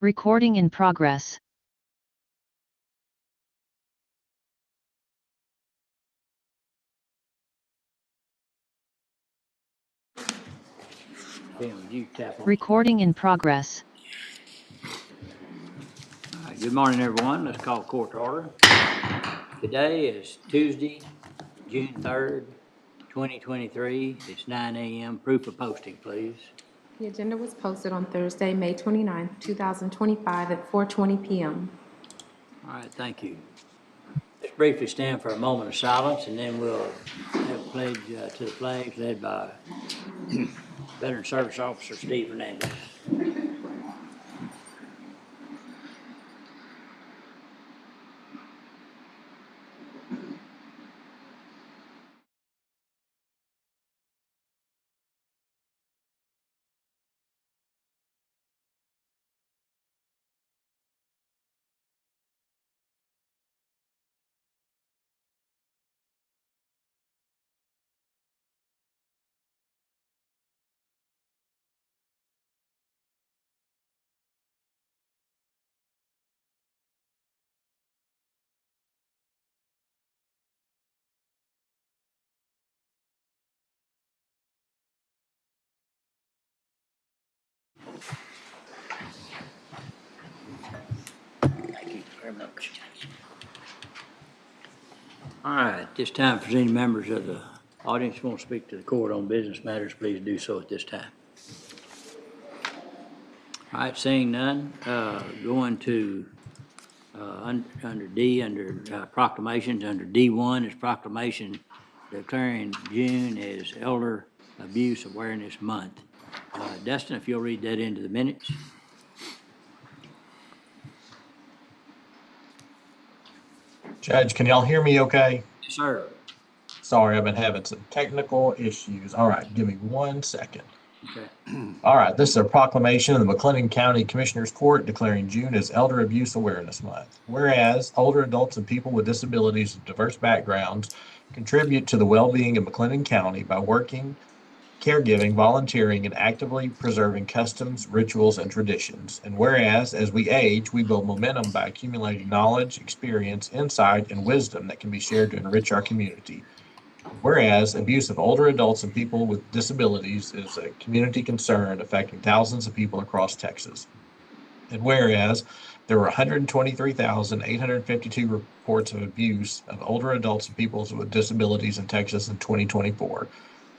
Recording in progress. Recording in progress. All right, good morning, everyone. Let's call court to order. Today is Tuesday, June 3rd, 2023. It's 9 a.m. Proof of posting, please. The agenda was posted on Thursday, May 29th, 2025 at 4:20 p.m. All right, thank you. Let's briefly stand for a moment of silence, and then we'll have a pledge to the flag led by Veteran Service Officer Steve Hernandez. Thank you very much. All right, this time, if there's any members of the audience who want to speak to the court on business matters, please do so at this time. All right, seeing none, going to under D, under proclamations, under D1 is proclamation declaring June as Elder Abuse Awareness Month. Dustin, if you'll read that into the minutes. Judge, can y'all hear me okay? Yes, sir. Sorry, I've been having some technical issues. All right, give me 1 second. Okay. All right, this is a proclamation of the McLennan County Commissioners Court declaring June as Elder Abuse Awareness Month. Whereas older adults and people with disabilities of diverse backgrounds contribute to the well-being of McLennan County by working, caregiving, volunteering, and actively preserving customs, rituals, and traditions. And whereas, as we age, we build momentum by accumulating knowledge, experience, insight, and wisdom that can be shared to enrich our community. Whereas, abuse of older adults and people with disabilities is a community concern affecting thousands of people across Texas. And whereas, there were 123,852 reports of abuse of older adults and people with disabilities in Texas in 2024.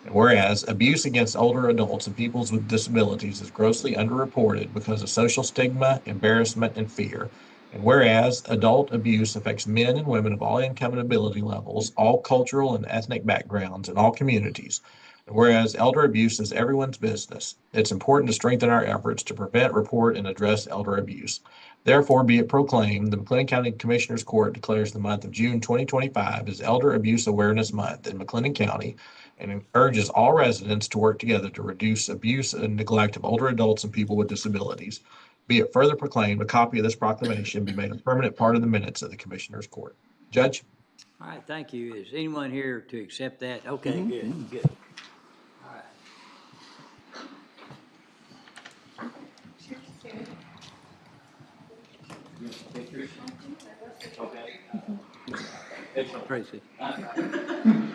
And whereas abuse against older adults and people with disabilities is grossly underreported because of social stigma, embarrassment, and fear. And whereas adult abuse affects men and women of all income and ability levels, all cultural and ethnic backgrounds, and all communities. And whereas elder abuse is everyone's business, it's important to strengthen our efforts to prevent, report, and address elder abuse. Therefore, be it proclaimed, the McLennan County Commissioners Court declares the month of June 2025 as Elder Abuse Awareness Month in McLennan County, and urges all residents to work together to reduce abuse and neglect of older adults and people with disabilities. Be it further proclaimed, a copy of this proclamation be made a permanent part of the minutes of the Commissioners Court. Judge? All right, thank you. Is anyone here to accept that? Okay, good. All right. Pictures? Okay. Tracy.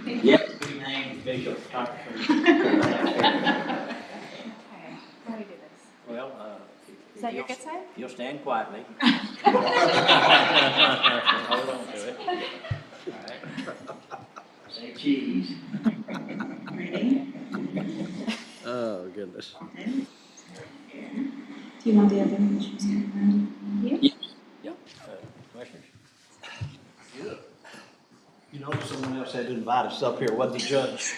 Yep, three names, visual photographer. Okay, how do we do this? Well, Is that your good side? you'll stand quietly. Hold on to it. All right. Say cheese. Ready? Oh, goodness. Do you want the other issues around here? Yep. Commissioners? You know, someone else had to invite us up here, wasn't the judge?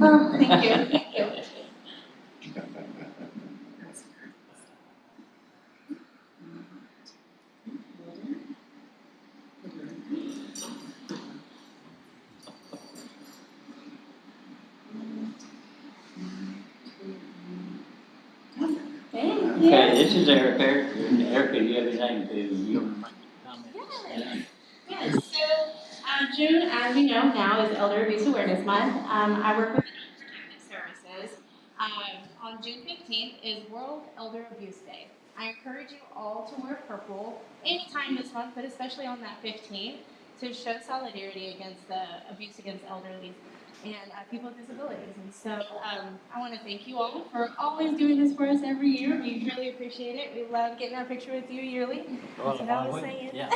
Oh, thank you. Thank you. Okay, this is Erica. Erica, you have your name too. You want to make a comment? Yes, so June, as we know now, is Elder Abuse Awareness Month. I work with Protective Services, On June 15th is World Elder Abuse Day. I encourage you all to wear purple anytime this month, but especially on that 15th, to show solidarity against the abuse against elderly and people with disabilities. And so I want to thank you all for always doing this for us every year. We really appreciate it. We love getting our picture with you yearly. That's what I was saying. Yeah.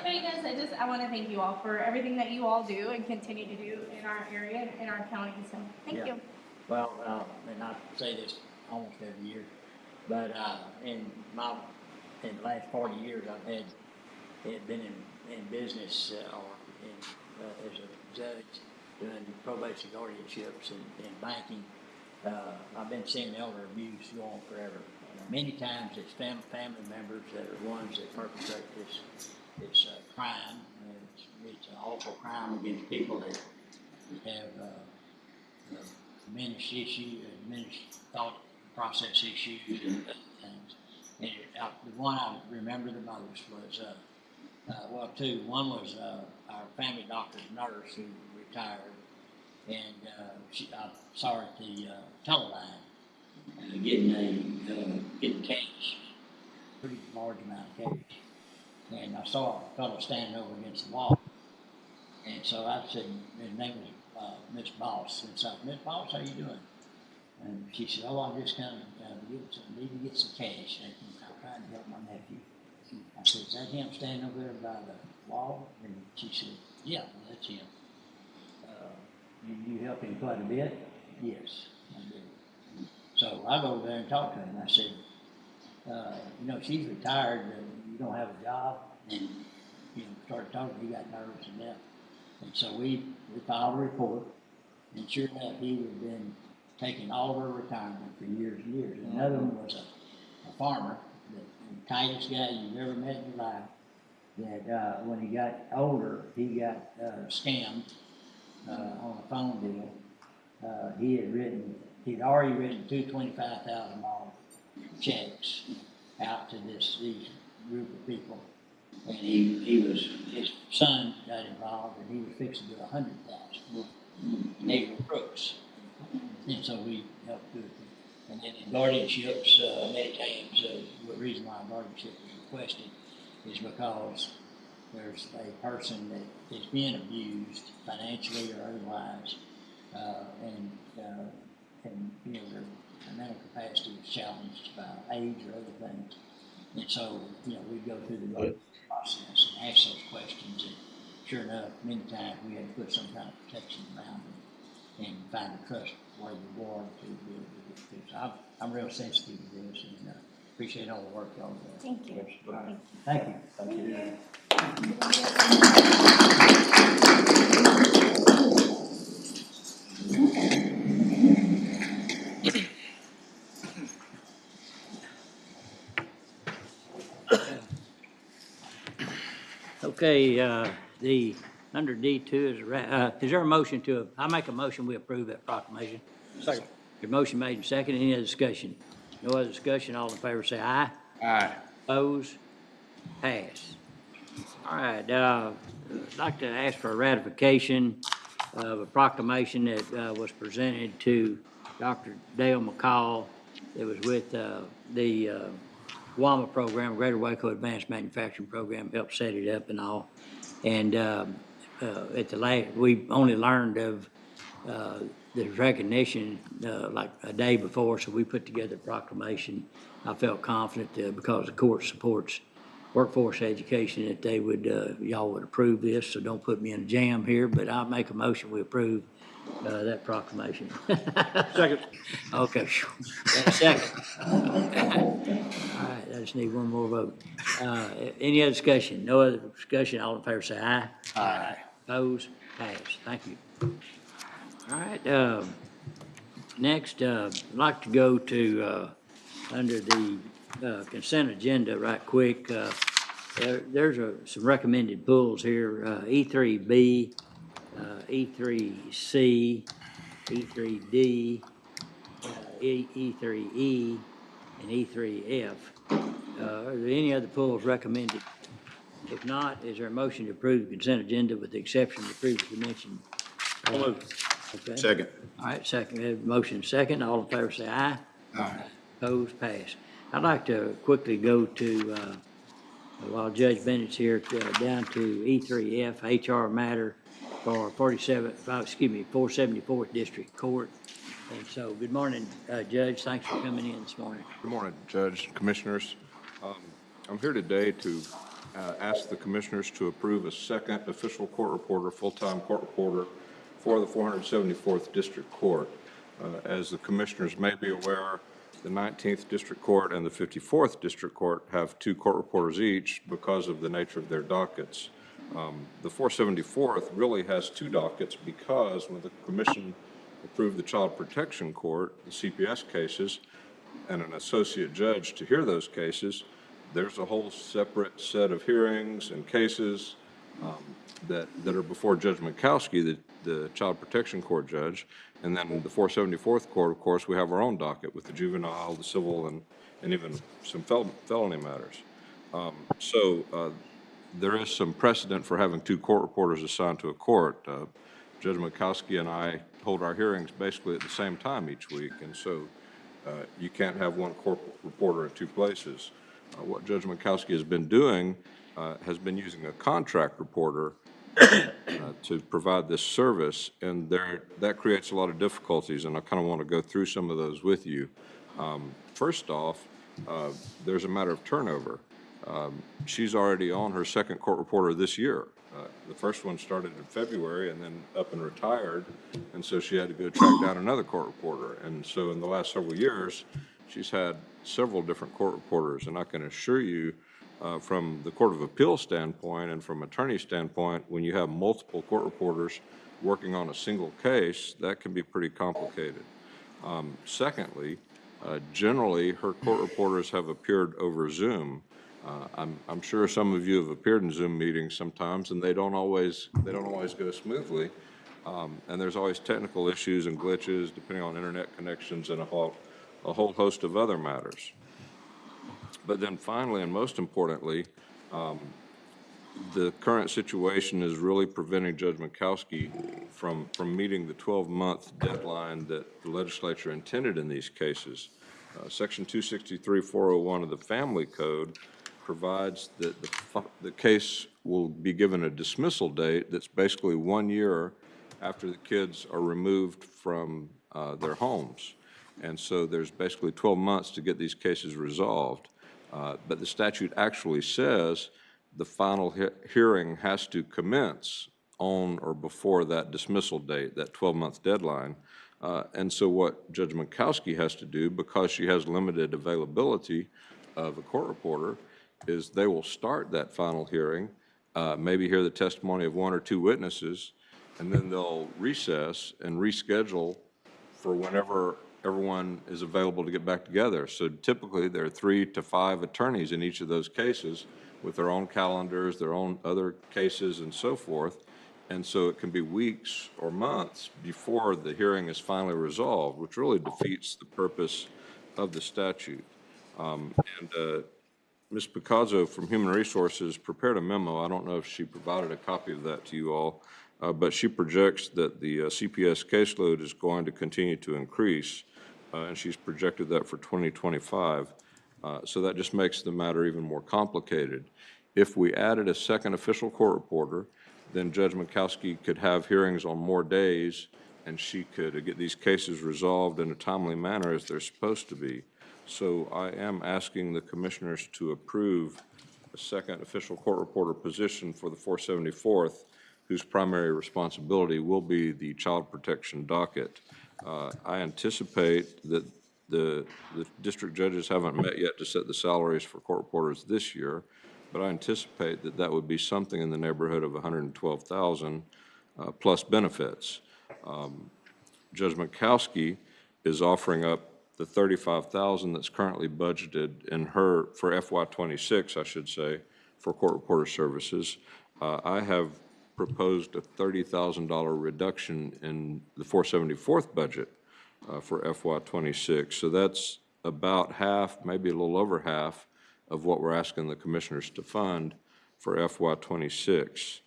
But you guys, I want to thank you all for everything that you all do and continue to do in our area and in our county. So thank you. Well, and I say this almost every year, but in the last 40 years, I've been in business or as a judge doing probation guardianships and banking. I've been seeing elder abuse go on forever. Many times it's family members that are ones that perpetrate this crime. It's an awful crime against people that have diminished issues, diminished thought process issues and things. And the one I remember the most was, well, two. One was our family doctor's nurse who retired, and I saw her at the teleline getting cash, pretty large amount of cash. And I saw a fellow standing over against the wall. And so I said, his name was Miss Boss. And so, Miss Boss, how you doing? And she said, oh, I'm just kind of need to get some cash. And I'm trying to help my nephew. I said, is that him standing over there by the wall? And she said, yeah, that's him. You help him quite a bit? Yes, I did. So I go over there and talk to him. I said, she's retired, you don't have a job. And, started talking, he got nervous and left. And so we filed a report, and sure enough, he had been taking all of her retirement for years and years. And another one was a farmer, the tightest guy you've ever met in your life, that when he got older, he got scammed on a phone deal. He'd already written two $25,000 checks out to these group of people. And his son got involved, and he was fixing to do $100,000. They were crooks. And so we helped do it. And then in guardianships, many times, the reason why guardianship is requested is because there's a person that is being abused financially or otherwise, and their mental capacity is challenged by age or other things. And so, we go through the process and ask those questions, and sure enough, many times we had to put some kind of protection around them and find a trustworthy reward to be able to get through. So I'm real sensitive to this, and appreciate all the work y'all do. Thank you. Yes. Thank you. Thank you. Okay, under D2 is there a motion I make a motion we approve that proclamation? Second. Your motion made and seconded. Any other discussion? No other discussion. All in favor say aye. Aye. Opposed? Pass. All right, I'd like to ask for a ratification of a proclamation that was presented to Dr. Dale McCall. It was with the WAMA program, Greater Waco Advanced Manufacturing Program, helped set it up and all. And at the last, we only learned of the recognition like a day before, so we put together a proclamation. I felt confident because the court supports workforce education that they would, y'all would approve this, so don't put me in a jam here, but I'll make a motion we approve that proclamation. Second. Okay, second. All right, I just need one more vote. Any other discussion? No other discussion? All in favor say aye. Aye. Opposed? Pass. Thank you. All right, next, I'd like to go to, under the consent agenda right quick. There's some recommended pulls here, E3B, E3C, E3D, E3E, and E3F. Are there any other pulls recommended? If not, is there a motion to approve the consent agenda with the exception of the previously mentioned Okay. Second. All right, second, we have a motion second. All in favor say aye. Aye. Opposed, pass. I'd like to quickly go to, while Judge Bennett's here, down to E3F, HR matter for 474th District Court. And so, good morning, Judge. Thanks for coming in this morning. Good morning, Judge, Commissioners. I'm here today to ask the Commissioners to approve a second official court reporter, full-time court reporter for the 474th District Court. As the Commissioners may be aware, the 19th District Court and the 54th District Court have 2 court reporters each because of the nature of their dockets. The 474th really has 2 dockets because when the Commission approved the Child Protection Court, the CPS cases, and an associate judge to hear those cases, there's a whole separate set of hearings and cases that are before Judge Mikowski, the Child Protection Court judge. And then in the 474th Court, of course, we have our own docket with the juvenile, the civil, and even some felony matters. There is some precedent for having 2 court reporters assigned to a court. Judge Mikowski and I hold our hearings basically at the same time each week, and so you can't have one court reporter in 2 places. What Judge Mikowski has been doing has been using a contract reporter to provide this service, and that creates a lot of difficulties, and I kind of want to go through some of those with you. First off, there's a matter of turnover. She's already on her second court reporter this year. The first one started in February and then up and retired, and so she had to go track down another court reporter. And so in the last several years, she's had several different court reporters, and I can assure you from the Court of Appeals standpoint and from attorney standpoint, when you have multiple court reporters working on a single case, that can be pretty complicated. Secondly, generally, her court reporters have appeared over Zoom. I'm sure some of you have appeared in Zoom meetings sometimes, and they don't always go smoothly. And there's always technical issues and glitches depending on internet connections and a whole host of other matters. But then finally, and most importantly, the current situation is really preventing Judge Mikowski from meeting the 12-month deadline that the legislature intended in these cases. Section 263-401 of the Family Code provides that the case will be given a dismissal date that's basically 1 year after the kids are removed from their homes. And so there's basically 12 months to get these cases resolved. But the statute actually says the final hearing has to commence on or before that dismissal date, that 12-month deadline. And so what Judge Mikowski has to do, because she has limited availability of a court reporter, is they will start that final hearing, maybe hear the testimony of 1 or 2 witnesses, and then they'll recess and reschedule for whenever everyone is available to get back together. So typically there are 3 to 5 attorneys in each of those cases with their own calendars, their own other cases, and so forth. And so it can be weeks or months before the hearing is finally resolved, which really defeats the purpose of the statute. Ms. Picasso from Human Resources prepared a memo. I don't know if she provided a copy of that to you all, but she projects that the CPS caseload is going to continue to increase, and she's projected that for 2025. So that just makes the matter even more complicated. If we added a second official court reporter, then Judge Mikowski could have hearings on more days, and she could get these cases resolved in a timely manner as they're supposed to be. So I am asking the commissioners to approve a second official court reporter position for the 474th, whose primary responsibility will be the child protection docket. I anticipate that the district judges haven't met yet to set the salaries for court reporters this year, but I anticipate that that would be something in the neighborhood of $112,000 plus benefits. Judge Mikowski is offering up the $35,000 that's currently budgeted in her for FY26, I should say, for court reporter services. I have proposed a $30,000 reduction in the 474th budget for FY26. So that's about half, maybe a little over half, of what we're asking the commissioners to fund for FY26.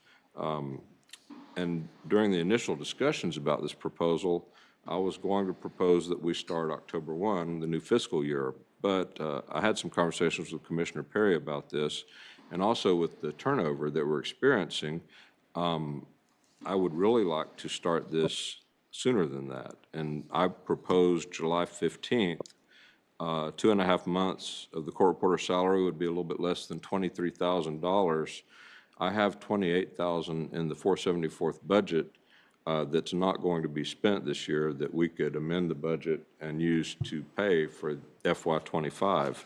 And during the initial discussions about this proposal, I was going to propose that we start October 1, the new fiscal year. But I had some conversations with Commissioner Perry about this, and also with the turnover that we're experiencing. I would really like to start this sooner than that. And I proposed July 15th. 2.5 months of the court reporter salary would be a little bit less than $23,000. I have $28,000 in the 474th budget that's not going to be spent this year that we could amend the budget and use to pay for FY25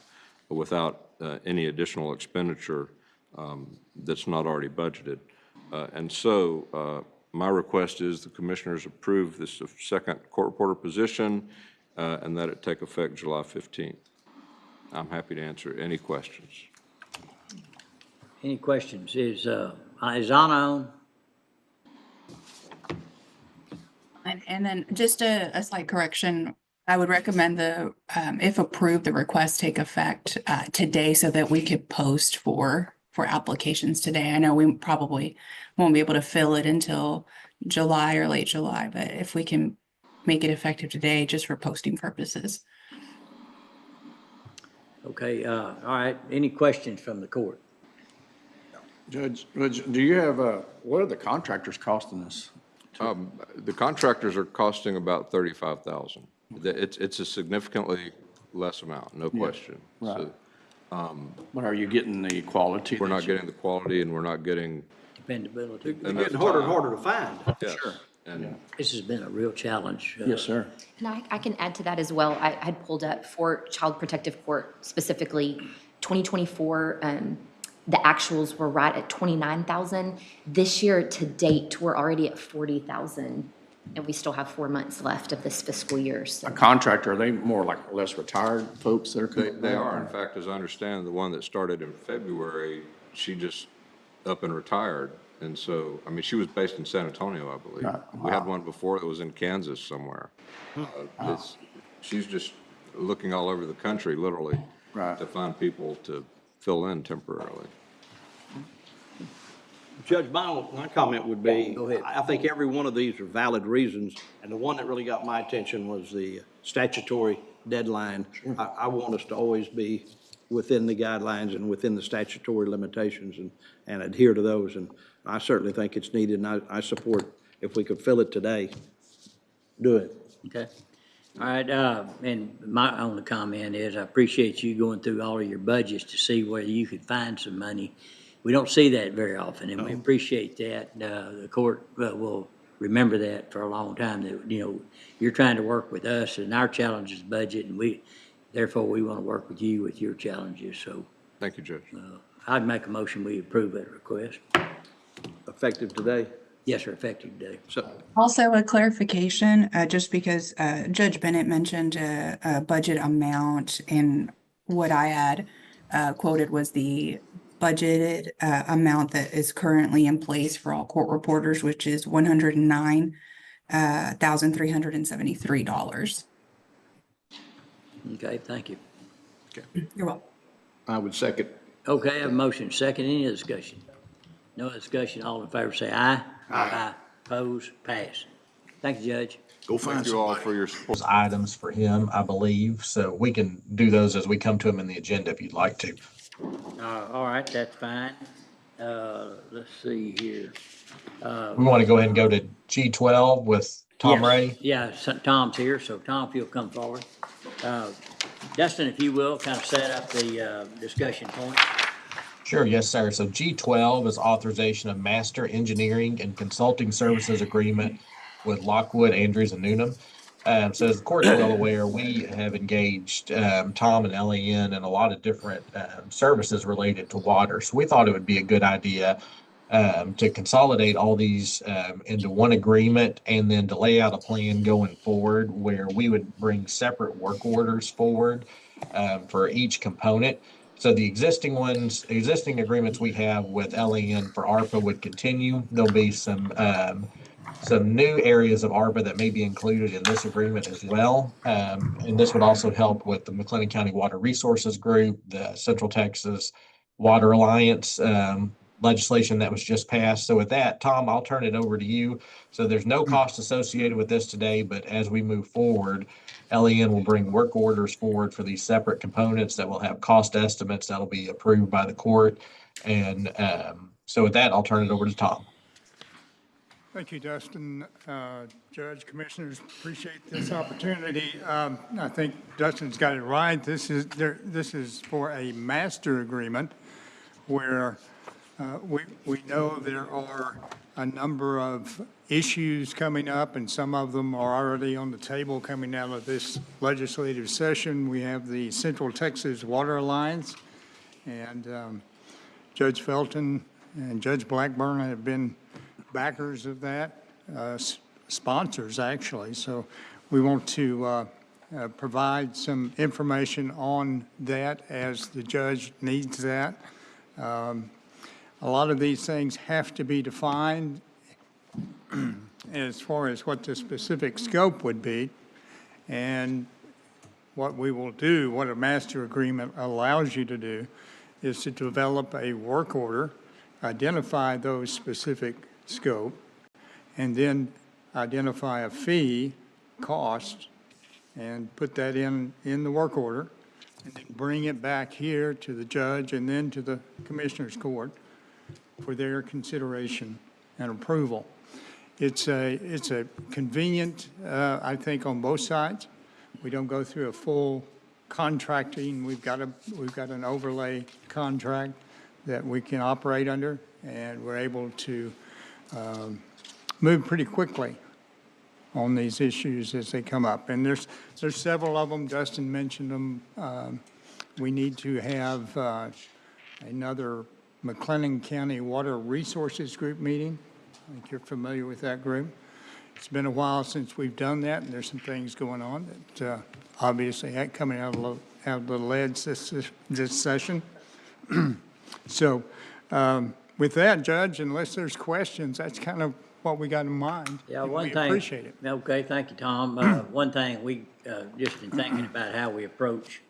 without any additional expenditure that's not already budgeted. And so my request is the commissioners approve this second court reporter position and that it take effect July 15th. I'm happy to answer any questions. Any questions? Is Anna on? And then just a slight correction, I would recommend if approved, the request take effect today so that we could post for applications today. I know we probably won't be able to fill it until July or late July, but if we can make it effective today just for posting purposes. Okay, all right. Any questions from the court? Judge, do you have, what are the contractors costing us? The contractors are costing about $35,000. It's a significantly less amount, no question. Right. So, But are you getting the quality? we're not getting the quality and we're not getting. Dependability. It's getting harder and harder to find. Yes. Sure. And This has been a real challenge. Yes, sir. And I can add to that as well. I had pulled up for Child Protective Court specifically, 2024, the actuals were right at 29,000. This year to date, we're already at 40,000, and we still have 4 months left of this fiscal year. So A contractor, are they more like less retired folks that are coming? they are, in fact, as I understand, the one that started in February, she just up and retired. And so, I mean, she was based in San Antonio, I believe. Right. We had one before that was in Kansas somewhere. She's just looking all over the country, literally, Right. to find people to fill in temporarily. Judge, my comment would be, Go ahead. I think every one of these are valid reasons, and the one that really got my attention was the statutory deadline. I want us to always be within the guidelines and within the statutory limitations and adhere to those, and I certainly think it's needed, and I support, if we could fill it today, do it. Okay. All right, and my only comment is I appreciate you going through all of your budgets to see whether you could find some money. We don't see that very often, and we appreciate that. The court will remember that for a long time, that, you know, you're trying to work with us, and our challenge is budget, and therefore we want to work with you with your challenges. So Thank you, Judge. I'd make a motion, we approve that request. Effective today? Yes, sir, effective today. So, Also a clarification, just because Judge Bennett mentioned a budget amount, and what I had quoted was the budgeted amount that is currently in place for all court reporters, which is $109,373. Okay, thank you. You're welcome. I would second. Okay, I have a motion, second, any discussion? No discussion, all in favor say aye. Aye. Oppose, pass. Thank you, Judge. Go Thank you all for your support. Those items for him, I believe, so we can do those as we come to them in the agenda if you'd like to. All right, that's fine. Let's see here. We want to go ahead and go to G12 with Tom Yes. Ray. Yeah, Tom's here, so Tom, if you'll come forward. Dustin, if you will, kind of set up the discussion point. Sure, yes, sir. So G12 is authorization of master engineering and consulting services agreement with Lockwood, Andrews, and Newnham. So as the court's well aware, we have engaged Tom and LAN in a lot of different services related to water. So we thought it would be a good idea to consolidate all these into one agreement and then to lay out a plan going forward where we would bring separate work orders forward for each component. So the existing agreements we have with LAN for ARPA would continue. There'll be some new areas of ARPA that may be included in this agreement as well. And this would also help with the McLennan County Water Resources Group, the Central Texas Water Alliance legislation that was just passed. So with that, Tom, I'll turn it over to you. So there's no cost associated with this today, but as we move forward, LEN will bring work orders forward for these separate components that will have cost estimates that'll be approved by the court. And so with that, I'll turn it over to Tom. Thank you, Dustin. Judge, Commissioners, appreciate this opportunity. I think Dustin's got it right. This is for a master agreement where we know there are a number of issues coming up, and some of them are already on the table coming out of this legislative session. We have the Central Texas Water Alliance, and Judge Felton and Judge Blackburn have been backers of that, sponsors actually. So we want to provide some information on that as the judge needs that. A lot of these things have to be defined as far as what the specific scope would be. And what we will do, what a master agreement allows you to do, is to develop a work order, identify those specific scope, and then identify a fee, cost, and put that in the work order, and then bring it back here to the judge and then to the Commissioners Court for their consideration and approval. It's a convenient, I think, on both sides. We don't go through a full contracting. We've got an overlay contract that we can operate under, and we're able to move pretty quickly on these issues as they come up. And there's several of them. Dustin mentioned them. We need to have another McLennan County Water Resources Group meeting. I think you're familiar with that group. It's been a while since we've done that, and there's some things going on that obviously coming out of the leads this session. So with that, Judge, unless there's questions, that's kind of what we got in mind. Yeah, and one we thing. appreciate it. Okay, thank you, Tom. One thing, we, just in thinking about how we approach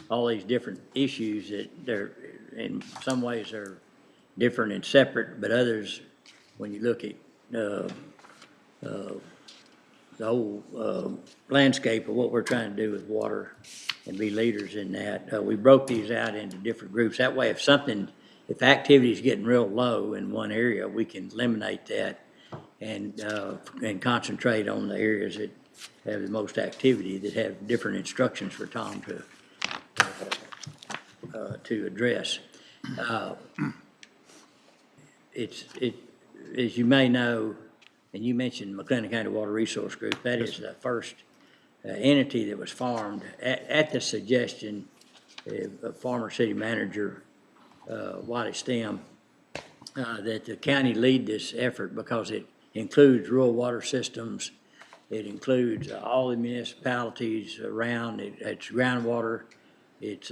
all these different issues, that they're, in some ways, are different and separate, but others, when you look at the whole landscape of what we're trying to do with water and be leaders in that, we broke these out into different groups. That way, if activity is getting real low in one area, we can eliminate that and concentrate on the areas that have the most activity, that have different instructions for Tom to address. As you may know, and you mentioned McLennan County Water Resource Group, that is the first entity that was formed at the suggestion of former city manager Wiley Stem, that the county lead this effort because it includes rural water systems. It includes all the municipalities around. It's groundwater. It's,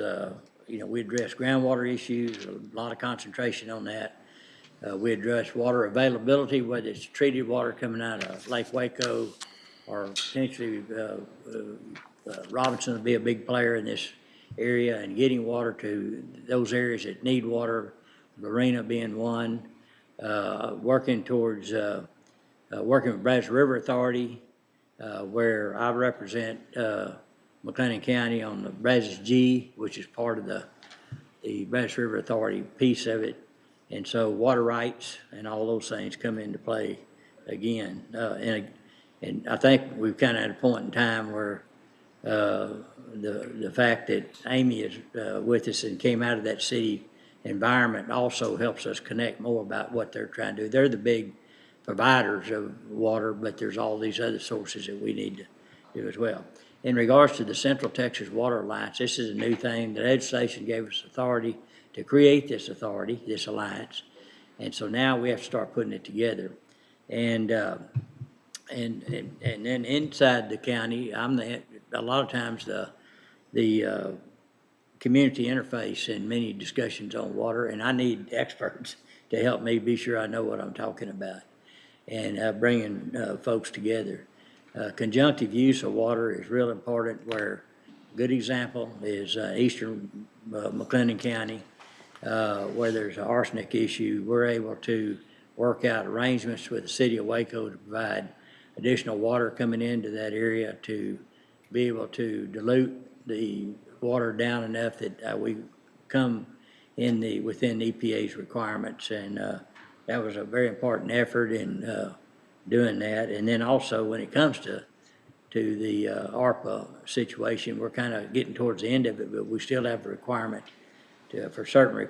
we address groundwater issues, a lot of concentration on that. We address water availability, whether it's treated water coming out of Lake Waco or potentially Robinson will be a big player in this area, and getting water to those areas that need water, Marina being one, working towards, working with Brazos River Authority, where I represent McLennan County on the Brazos G, which is part of the Brazos River Authority piece of it. And so water rights and all those things come into play again. And I think we've kind of at a point in time where the fact that Amy is with us and came out of that city environment also helps us connect more about what they're trying to do. They're the big providers of water, but there's all these other sources that we need to do as well. In regards to the Central Texas Water Alliance, this is a new thing. The legislation gave us authority to create this authority, this alliance, and so now we have to start putting it together. And then inside the county, a lot of times the community interface in many discussions on water, and I need experts to help me be sure I know what I'm talking about, and bringing folks together. Conjunctive use of water is real important, where a good example is eastern McLennan County. where there's an arsenic issue, we're able to work out arrangements with the city of Waco to provide additional water coming into that area to be able to dilute the water down enough that we come in within EPA's requirements. And that was a very important effort in doing that. And then also when it comes to the ARPA situation, we're kind of getting towards the end of it, but we still have a requirement for certain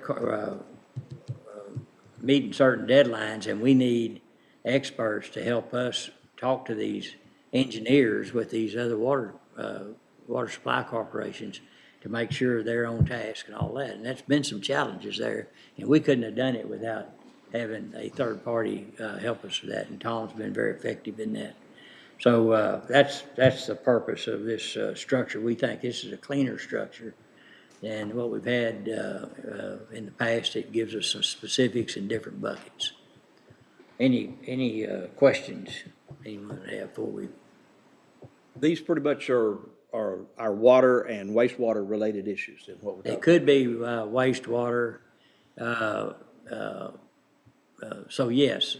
meeting certain deadlines, and we need experts to help us talk to these engineers with these other water supply corporations to make sure they're on task and all that. And that's been some challenges there, and we couldn't have done it without having a third party help us with that, and Tom's been very effective in that. So that's the purpose of this structure. We think this is a cleaner structure than what we've had in the past. It gives us some specifics in different buckets. Any questions anyone have before we? These pretty much are our water and wastewater related issues in what we're talking It could be wastewater. So yes,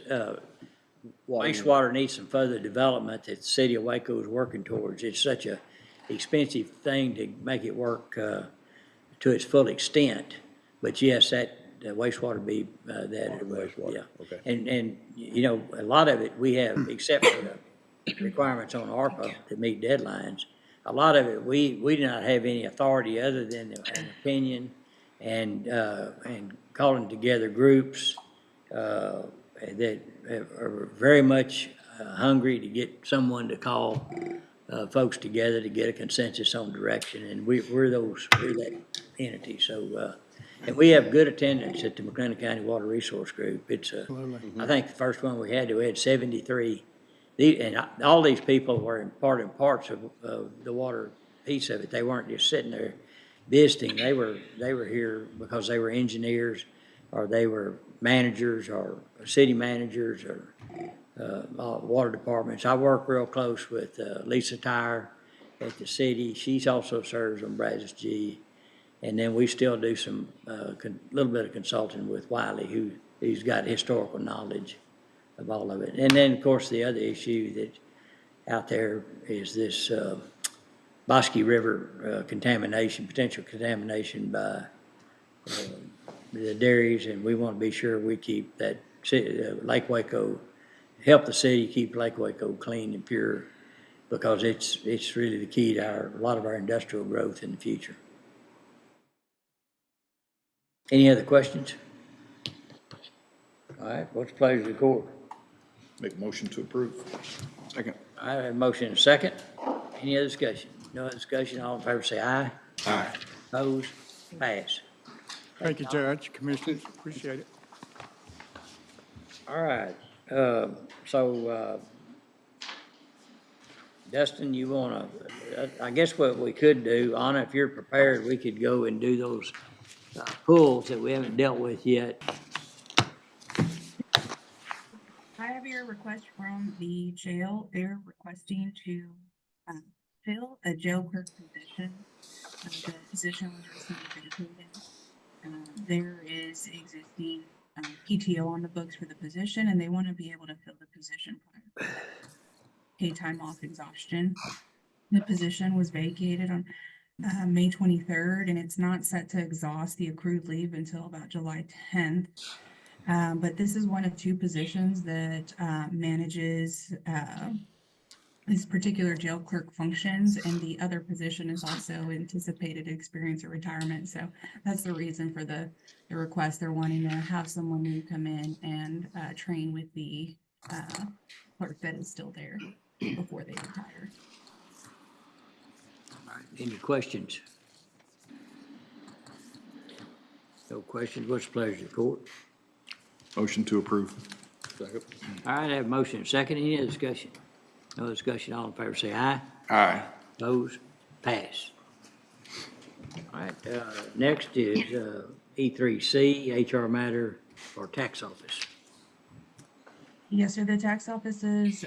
wastewater needs some further development that the city of Waco is working towards. It's such a expensive thing to make it work to its full extent. But yes, that wastewater be that. wastewater, Yeah. okay. And you know, a lot of it we have, except for the requirements on ARPA to meet deadlines. A lot of it we do not have any authority other than an opinion and calling together groups that are very much hungry to get someone to call folks together to get a consensus on direction, and we're that entity. So, and we have good attendance at the McLennan County Water Resource Group. It's I think the first one we had 73. And all these people were part and parts of the water piece of it. They weren't just sitting there visiting. They were here because they were engineers, or they were managers, or city managers, or water departments. I work real close with Lisa Tyre at the city. She also serves on Brazos G. And then we still do some little bit of consulting with Wiley, who's got historical knowledge of all of it. And then, of course, the other issue that out there is this Bosque River contamination, potential contamination by the dairies, and we want to be sure we keep that Lake Waco, help the city keep Lake Waco clean and pure, because it's really the key to a lot of our industrial growth in the future. Any other questions? All right, what's the pleasure of the court? Make a motion to approve. Second. I have a motion and a second. Any other discussion? No other discussion, all in favor say aye. Aye. Opposed? Pass. Thank you, Judge, Commissioners, appreciate it. All right, so Dustin, you wanna, I guess what we could do, Anna, if you're prepared, we could go and do those pools that we haven't dealt with yet. I have your request from the jail. They're requesting to fill a jail clerk position. The position was recently vacated. There is existing PTO on the books for the position, and they want to be able to fill the position prior to paid time off exhaustion. The position was vacated on May 23rd, and it's not set to exhaust the accrued leave until about July 10th. But this is one of two positions that manages this particular jail clerk functions, and the other position is also anticipated to experience a retirement. So that's the reason for the request. They're wanting to have someone new come in and train with the clerk that is still there before they retire. All right, any questions? No questions, what's the pleasure of the court? Motion to approve. Second. All right, I have a motion and a second. Any other discussion? No discussion, all in favor say aye. Aye. Opposed? Pass. All right, next is E3C, HR matter for tax office. Yes, so the tax office is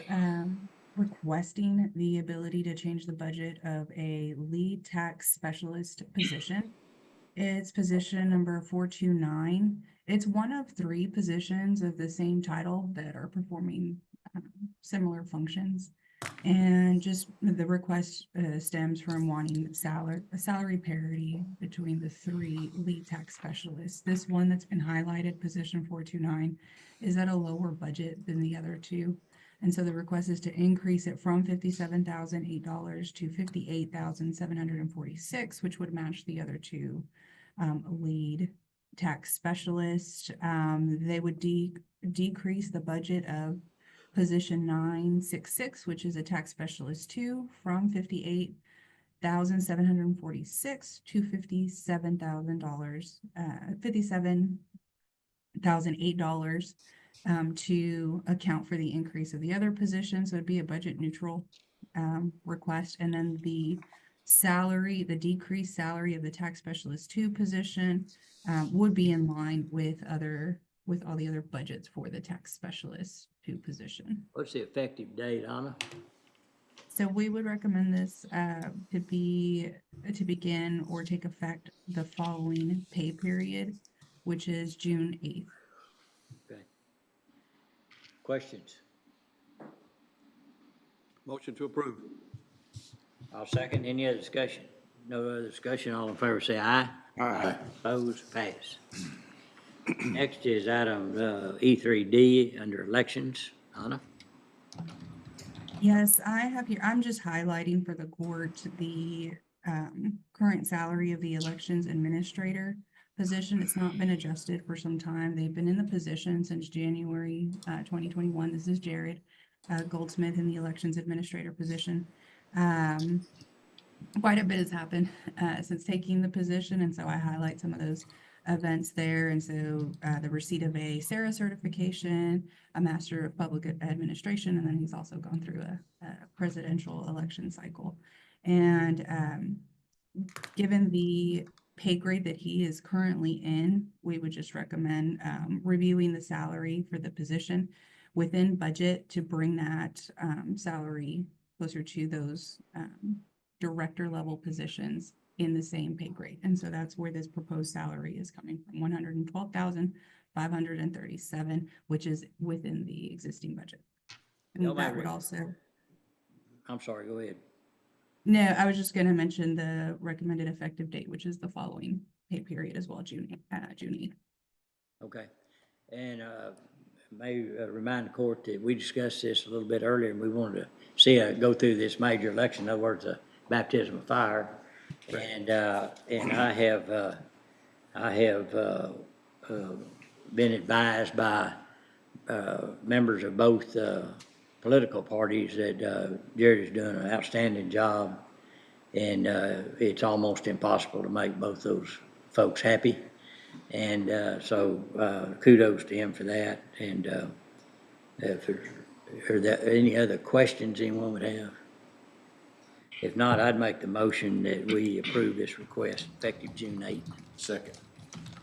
requesting the ability to change the budget of a lead tax specialist position. It's position number 429. It's one of 3 positions of the same title that are performing similar functions. And just the request stems from wanting salary parity between the 3 lead tax specialists. This one that's been highlighted, position 429, is at a lower budget than the other 2. And so the request is to increase it from $57,008 to $58,746, which would match the other 2 lead tax specialists. They would decrease the budget of position 966, which is a tax specialist 2, from $58,746 to $57,008 to account for the increase of the other positions. So it'd be a budget neutral request. And then the decreased salary of the tax specialist 2 position would be in line with all the other budgets for the tax specialist 2 position. What's the effective date, Anna? So we would recommend this to begin or take effect the following pay period, which is June 8th. Okay. Questions? Motion to approve. I'll second. Any other discussion? No other discussion. All in favor say aye. Aye. Opposed, pass. Next is item E3D under elections. Anna? Yes, I have here, I'm just highlighting for the court the current salary of the elections administrator position. It's not been adjusted for some time. They've been in the position since January 2021. This is Jared Goldsmith in the elections administrator position. Quite a bit has happened since taking the position, and so I highlight some of those events there. And so the receipt of a SARA certification, a Master of Public Administration, and then he's also gone through a presidential election cycle. And given the pay grade that he is currently in, we would just recommend reviewing the salary for the position within budget to bring that salary closer to those director level positions in the same pay grade. And so that's where this proposed salary is coming from, $112,537, which is within the existing budget. And that would also. I'm sorry, go ahead. No, I was just going to mention the recommended effective date, which is the following pay period as well, June 8th. Okay. And may remind the court that we discussed this a little bit earlier, and we wanted to see go through this major election, in other words, the baptism of fire. And I have been advised by members of both political parties that Jared is doing an outstanding job, and it's almost impossible to make both those folks happy. And so kudos to him for that. And if are there any other questions anyone would have? If not, I'd make the motion that we approve this request effective June 8th. Second.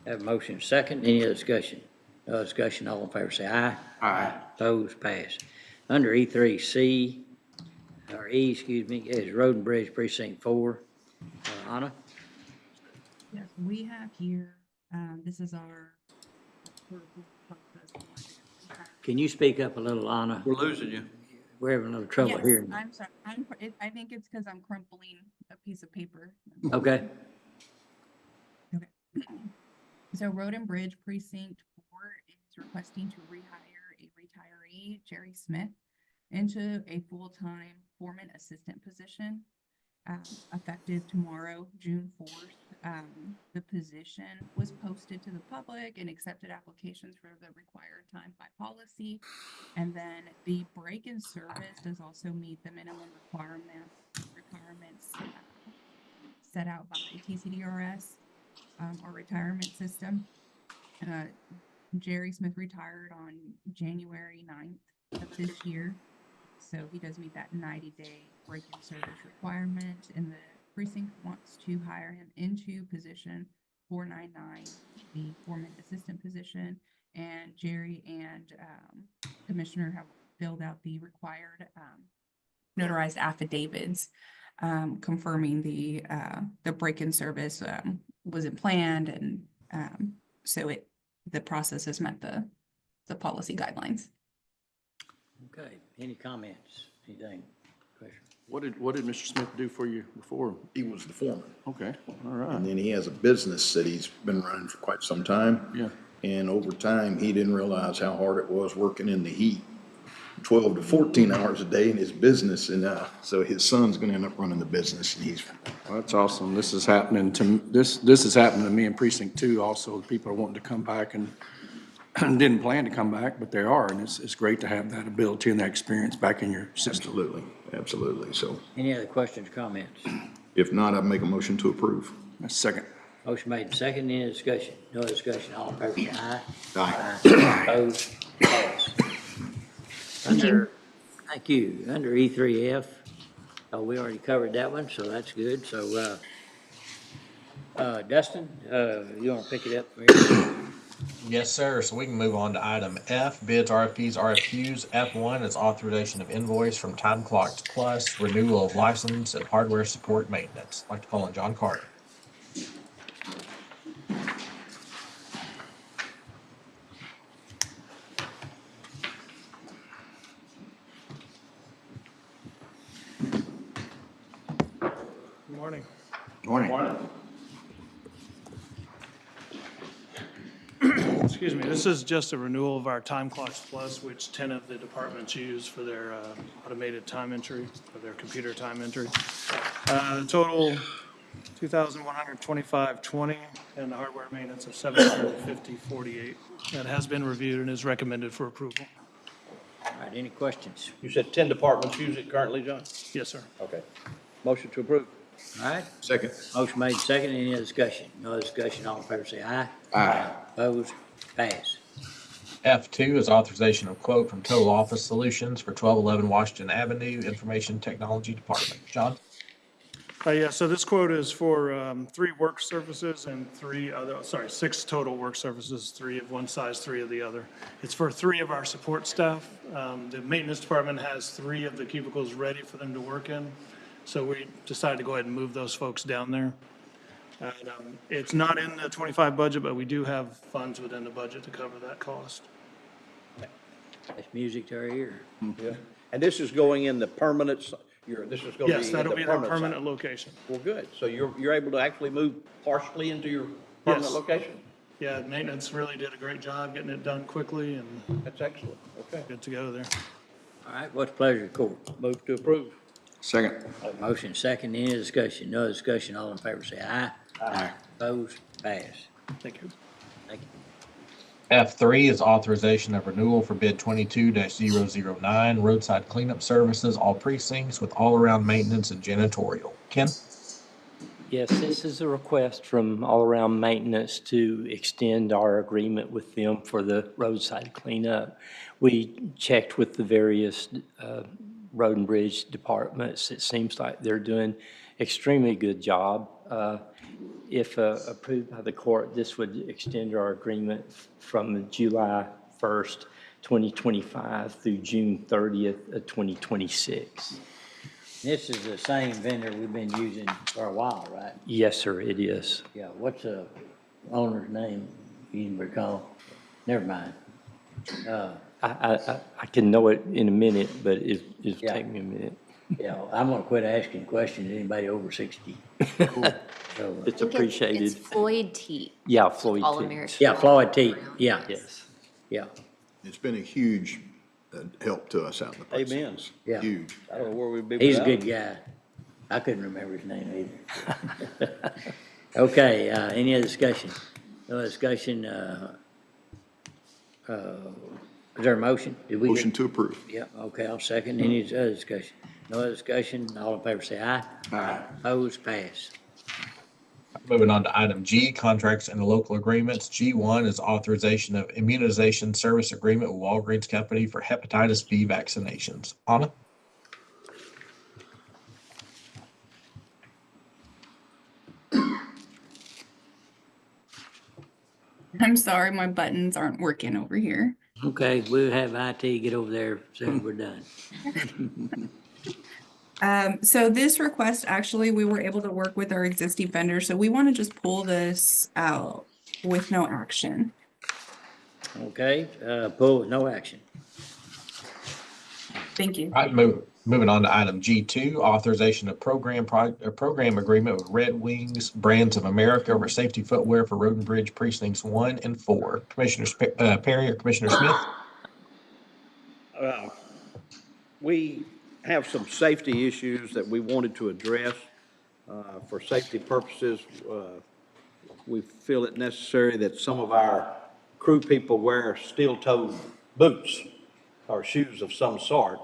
Have a motion second. Any other discussion? No discussion. All in favor say aye. Aye. Opposed, pass. Under E3C, or E, excuse me, is Road and Bridge Precinct 4. Anna? Yes, we have here, this is our. Can you speak up a little, Anna? We're losing you. We're having a little trouble Yes, hearing you. I'm sorry. I think it's because I'm crumpling a piece of paper. Okay. Okay. So Road and Bridge Precinct 4 is requesting to rehire a retiree, Jerry Smith, into a full-time foreman assistant position, effective tomorrow, June 4th. The position was posted to the public and accepted applications for the required time by policy. And then the break-in service does also meet the minimum requirements set out by TCDRS, our retirement system. Jerry Smith retired on January 9th of this year. So he does meet that 90-day break-in service requirement, and the precinct wants to hire him into position 499, the foreman assistant position. And Jerry and Commissioner have filled out the required notarized affidavits confirming the break-in service, wasn't planned, and, so the process has met the policy guidelines. Okay, any comments, anything, question? What did Mr. Smith do for you before? He was the foreman. Okay, all right. And then he has a business that he's been running for quite some time. Yeah. And over time, he didn't realize how hard it was working in the heat, 12 to 14 hours a day in his business. And so his son's going to end up running the business, and he's. Well, that's awesome. This is happening this is happening to me in precinct 2 also. People are wanting to come back and didn't plan to come back, but they are. And it's great to have that ability and that experience back in your system. Absolutely, absolutely. So Any other questions, comments? if not, I'd make a motion to approve. That's second. Motion made, second, any discussion? No discussion, all in favor, say aye. Aye. Opposed, passed. Thank you. Thank you. Under E3F, we already covered that one, so that's good. So, Dustin, you want to pick it up from here? Yes, sir. So we can move on to item F, bids, RFPs, RFQs. F1 is authorization of invoice from Time Clocked Plus, renewal of license and hardware support maintenance. I'd like to call on John Carter. Good morning. Morning. Excuse me, this is just a renewal of our Time Clocks Plus, which 10 of the departments use for their automated time entry, for their computer time entry. Total $2,125.20, and the hardware maintenance of $750.48. That has been reviewed and is recommended for approval. All right, any questions? You said 10 departments use it currently, John? Yes, sir. Okay. Motion to approve. All right, Second. motion made, second, any other discussion? No discussion, all in favor, say aye. Aye. Opposed, pass. F2 is authorization of quote from Total Office Solutions for 1211 Washington Avenue, Information Technology Department. John? Yeah, so this quote is for 3 work surfaces and 6 total work surfaces, 3 of one size, 3 of the other. It's for 3 of our support staff. The maintenance department has 3 of the cubicles ready for them to work in. So we decided to go ahead and move those folks down there. And, it's not in the 25 budget, but we do have funds within the budget to cover that cost. That's music to our ear. Yeah. And this is going in the permanent, this is going to be Yes, in that'll the be their permanent permanent site. location. Well, good. So you're able to actually move partially into your permanent Yes. location? Yeah, maintenance really did a great job getting it done quickly and That's excellent. Okay. good to go there. All right, what's the pleasure of the court? Move to approve. Second. Motion second, any discussion? No discussion, all in favor, say aye. Aye. Opposed, pass. Thank you. Thank you. F3 is authorization of renewal for bid 22-009, roadside cleanup services, all precincts with all-around maintenance and janitorial. Ken? Yes, this is a request from All Around Maintenance to extend our agreement with them for the roadside cleanup. We checked with the various road and bridge departments. It seems like they're doing extremely good job. If approved by the court, this would extend our agreement from July 1st, 2025 through June 30th of 2026. This is the same vendor we've been using for a while, right? Yes, sir, it is. Yeah, what's the owner's name? You can recall? Never mind. I can know it in a minute, but it'll Yeah. take me a minute. Yeah, I'm gonna quit asking questions to anybody over 60. So, It's appreciated. It's Floyd T. Yeah, Floyd All T. American. yeah, Floyd T, yeah, Yes. yeah. It's been a huge help to us out in the Amen. precincts. Yeah. Huge. I don't know where we'd be He's a without good him. guy. I couldn't remember his name either. Okay, any other discussion? No discussion, is there a motion? Did we get- Motion to approve. Yeah, okay, I'll second. Any other discussion? No other discussion, all in favor say aye. Aye. Opposed, pass. Moving on to item G, contracts and local agreements. G1 is authorization of immunization service agreement with Walgreens Company for hepatitis B vaccinations. Anna? I'm sorry, my buttons aren't working over here. Okay, we'll have IT get over there as soon as we're done. So this request, actually, we were able to work with our existing vendor, so we want to just pull this out with no action. Okay, pull with no action. Thank you. All right, moving on to item G2, authorization of program agreement with Red Wings Brands of America over safety footwear for Road and Bridge Precincts 1 and 4. Commissioner Perry or Commissioner Smith? We have some safety issues that we wanted to address. For safety purposes, we feel it necessary that some of our crew people wear steel-toed boots or shoes of some sort.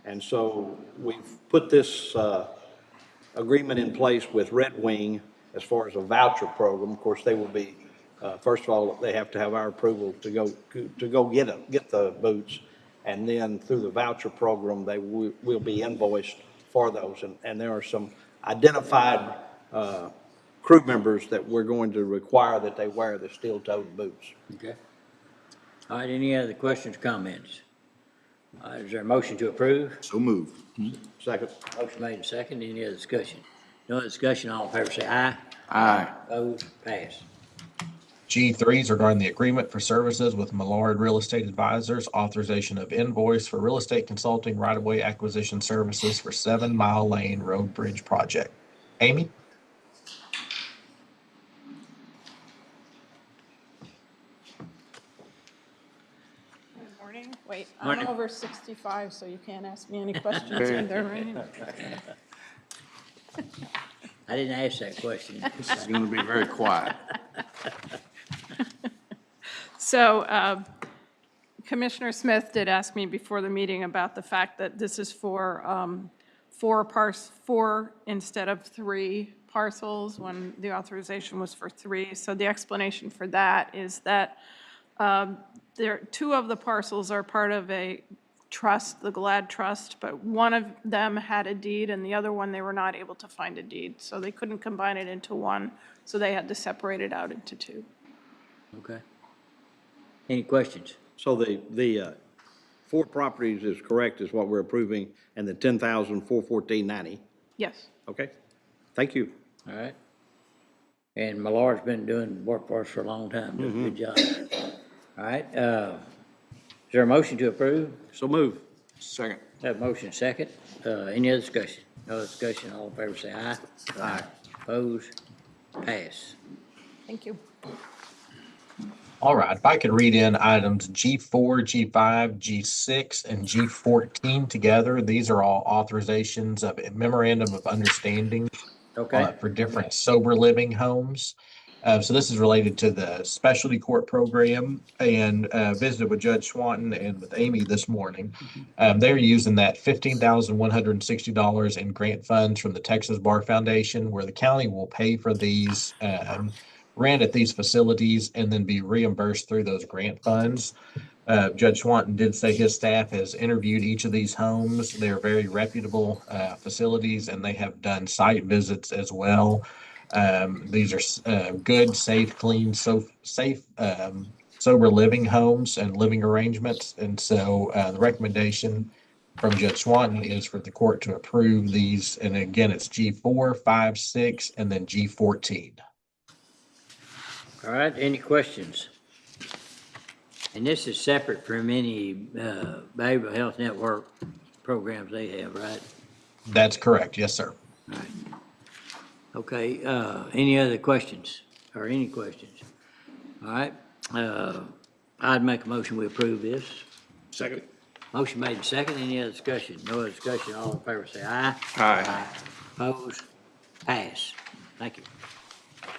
And so we've put this agreement in place with Red Wing as far as a voucher program. Of course, they will be, first of all, they have to have our approval to go get the boots. And then through the voucher program, they will be invoiced for those. And there are some identified crew members that we're going to require that they wear the steel-toed boots. Okay. All right, any other questions, comments? Is there a motion to approve? So moved. Second. Motion made and second. Any other discussion? No other discussion, all in favor say aye. Aye. Opposed, pass. G3 is regarding the agreement for services with Millard Real Estate Advisors, authorization of invoice for real estate consulting right-of-way acquisition services for 7 Mile Lane Road Bridge Project. Amy? Good morning. Wait, Morning. I'm over 65, so you can't ask me any questions either, right? I didn't ask that question. This is going to be very quiet. So Commissioner Smith did ask me before the meeting about the fact that this is for four instead of 3 parcels when the authorization was for 3. So the explanation for that is that 2 of the parcels are part of a trust, the Glad Trust, but one of them had a deed and the other one they were not able to find a deed. So they couldn't combine it into one, so they had to separate it out into 2. Okay. Any questions? So the 4 properties is correct, is what we're approving, and the 10,414.90. Yes. Okay, thank you. All right. And Millard's been doing work for us for a long time, doing a good job. All right, is there a motion to approve? So move. Second. Have a motion second. Any other discussion? No other discussion, all in favor say aye. Aye. Opposed? Pass. Thank you. All right, if I could read in items G4, G5, G6, and G14 together. These are all authorizations of a memorandum of understanding for different sober living homes. So this is related to the specialty court program, and visited with Judge Swanton and with Amy this morning. They're using that $15,160 in grant funds from the Texas Bar Foundation, where the county will pay for these rent at these facilities and then be reimbursed through those grant funds. Judge Swanton did say his staff has interviewed each of these homes. They're very reputable facilities, and they have done site visits as well. These are good, safe, clean, safe, sober living homes and living arrangements. And so the recommendation from Judge Swanton is for the court to approve these. And again, it's G4, 5, 6, and then G14. All right, any questions? And this is separate from any behavioral health network programs they have, right? That's correct. Yes, sir. All right. Okay, any other questions or any questions? All right, I'd make a motion we approve this. Second. Motion made second. Any other discussion? No other discussion. All in favor say aye. Aye. Opposed? Pass. Thank you.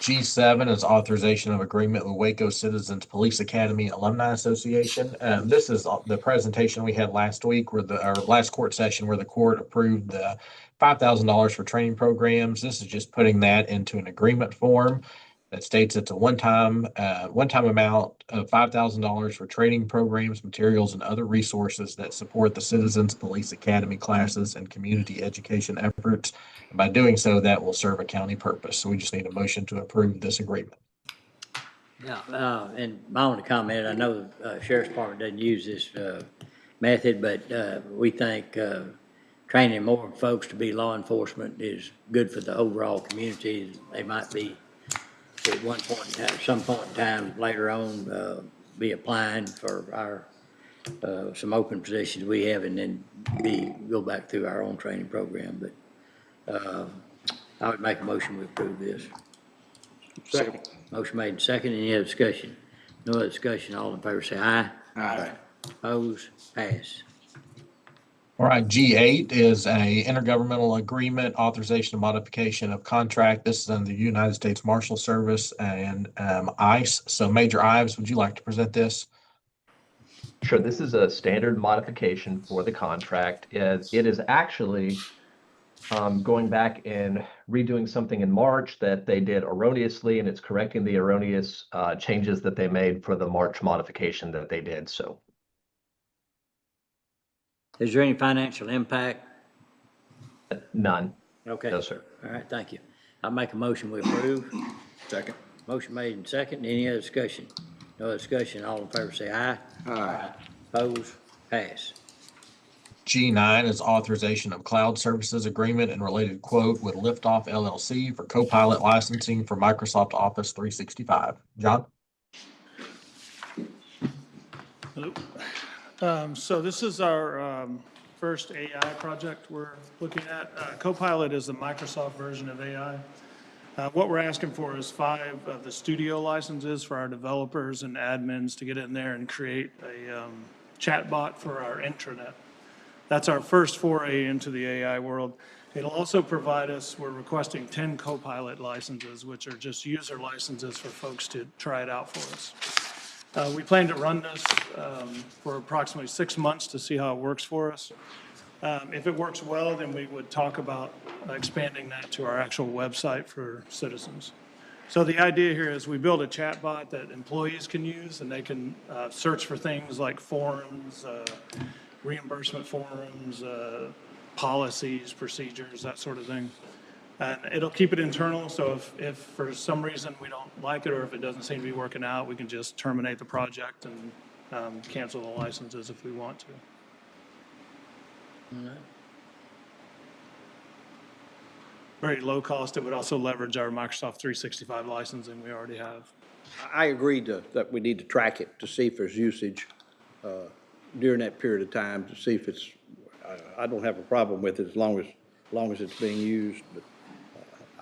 G7 is authorization of agreement with Waco Citizens Police Academy Alumni Association. This is the presentation we had last week, our last court session, where the court approved the $5,000 for training programs. This is just putting that into an agreement form that states it's a one-time amount of $5,000 for training programs, materials, and other resources that support the Citizens Police Academy classes and community education efforts. And by doing so, that will serve a county purpose. So we just need a motion to approve this agreement. Yeah, and my only comment, I know the Sheriff's Department doesn't use this method, but we think training more folks to be law enforcement is good for the overall community. They might be at one point in time, some point in time later on, be applying for our, some open positions we have and then go back through our own training program. But, I would make a motion to approve this. Second. Motion made and second. Any other discussion? No other discussion. All in favor say aye. Aye. Opposed? Pass. All right, G8 is a intergovernmental agreement, authorization of modification of contract. This is under the United States Marshal Service and ICE. So Major Ives, would you like to present this? Sure, this is a standard modification for the contract. It is actually going back and redoing something in March that they did erroneously, and it's correcting the erroneous changes that they made for the March modification that they did. So, Is there any financial impact? none. Okay. No, sir. All right, thank you. I'll make a motion we approve. Second. Motion made and second. Any other discussion? No other discussion. All in favor say aye. Aye. Opposed? Pass. G9 is authorization of cloud services agreement and related quote with Liftoff LLC for Copilot licensing for Microsoft Office 365. John? Hello. So this is our first AI project we're looking at. Copilot is the Microsoft version of AI. What we're asking for is 5 of the studio licenses for our developers and admins to get in there and create a chatbot for our intranet. That's our first foray into the AI world. It'll also provide us, we're requesting 10 Copilot licenses, which are just user licenses for folks to try it out for us. We plan to run this for approximately 6 months to see how it works for us. If it works well, then we would talk about expanding that to our actual website for citizens. So the idea here is we build a chatbot that employees can use, and they can search for things like forms, reimbursement forms, policies, procedures, that sort of thing. And it'll keep it internal, so if for some reason we don't like it or if it doesn't seem to be working out, we can just terminate the project and cancel the licenses if we want to. All right. Very low cost. It would also leverage our Microsoft 365 licensing we already have. I agree that we need to track it to see if there's usage during that period of time, to see if it's, I don't have a problem with it as long as it's being used. But,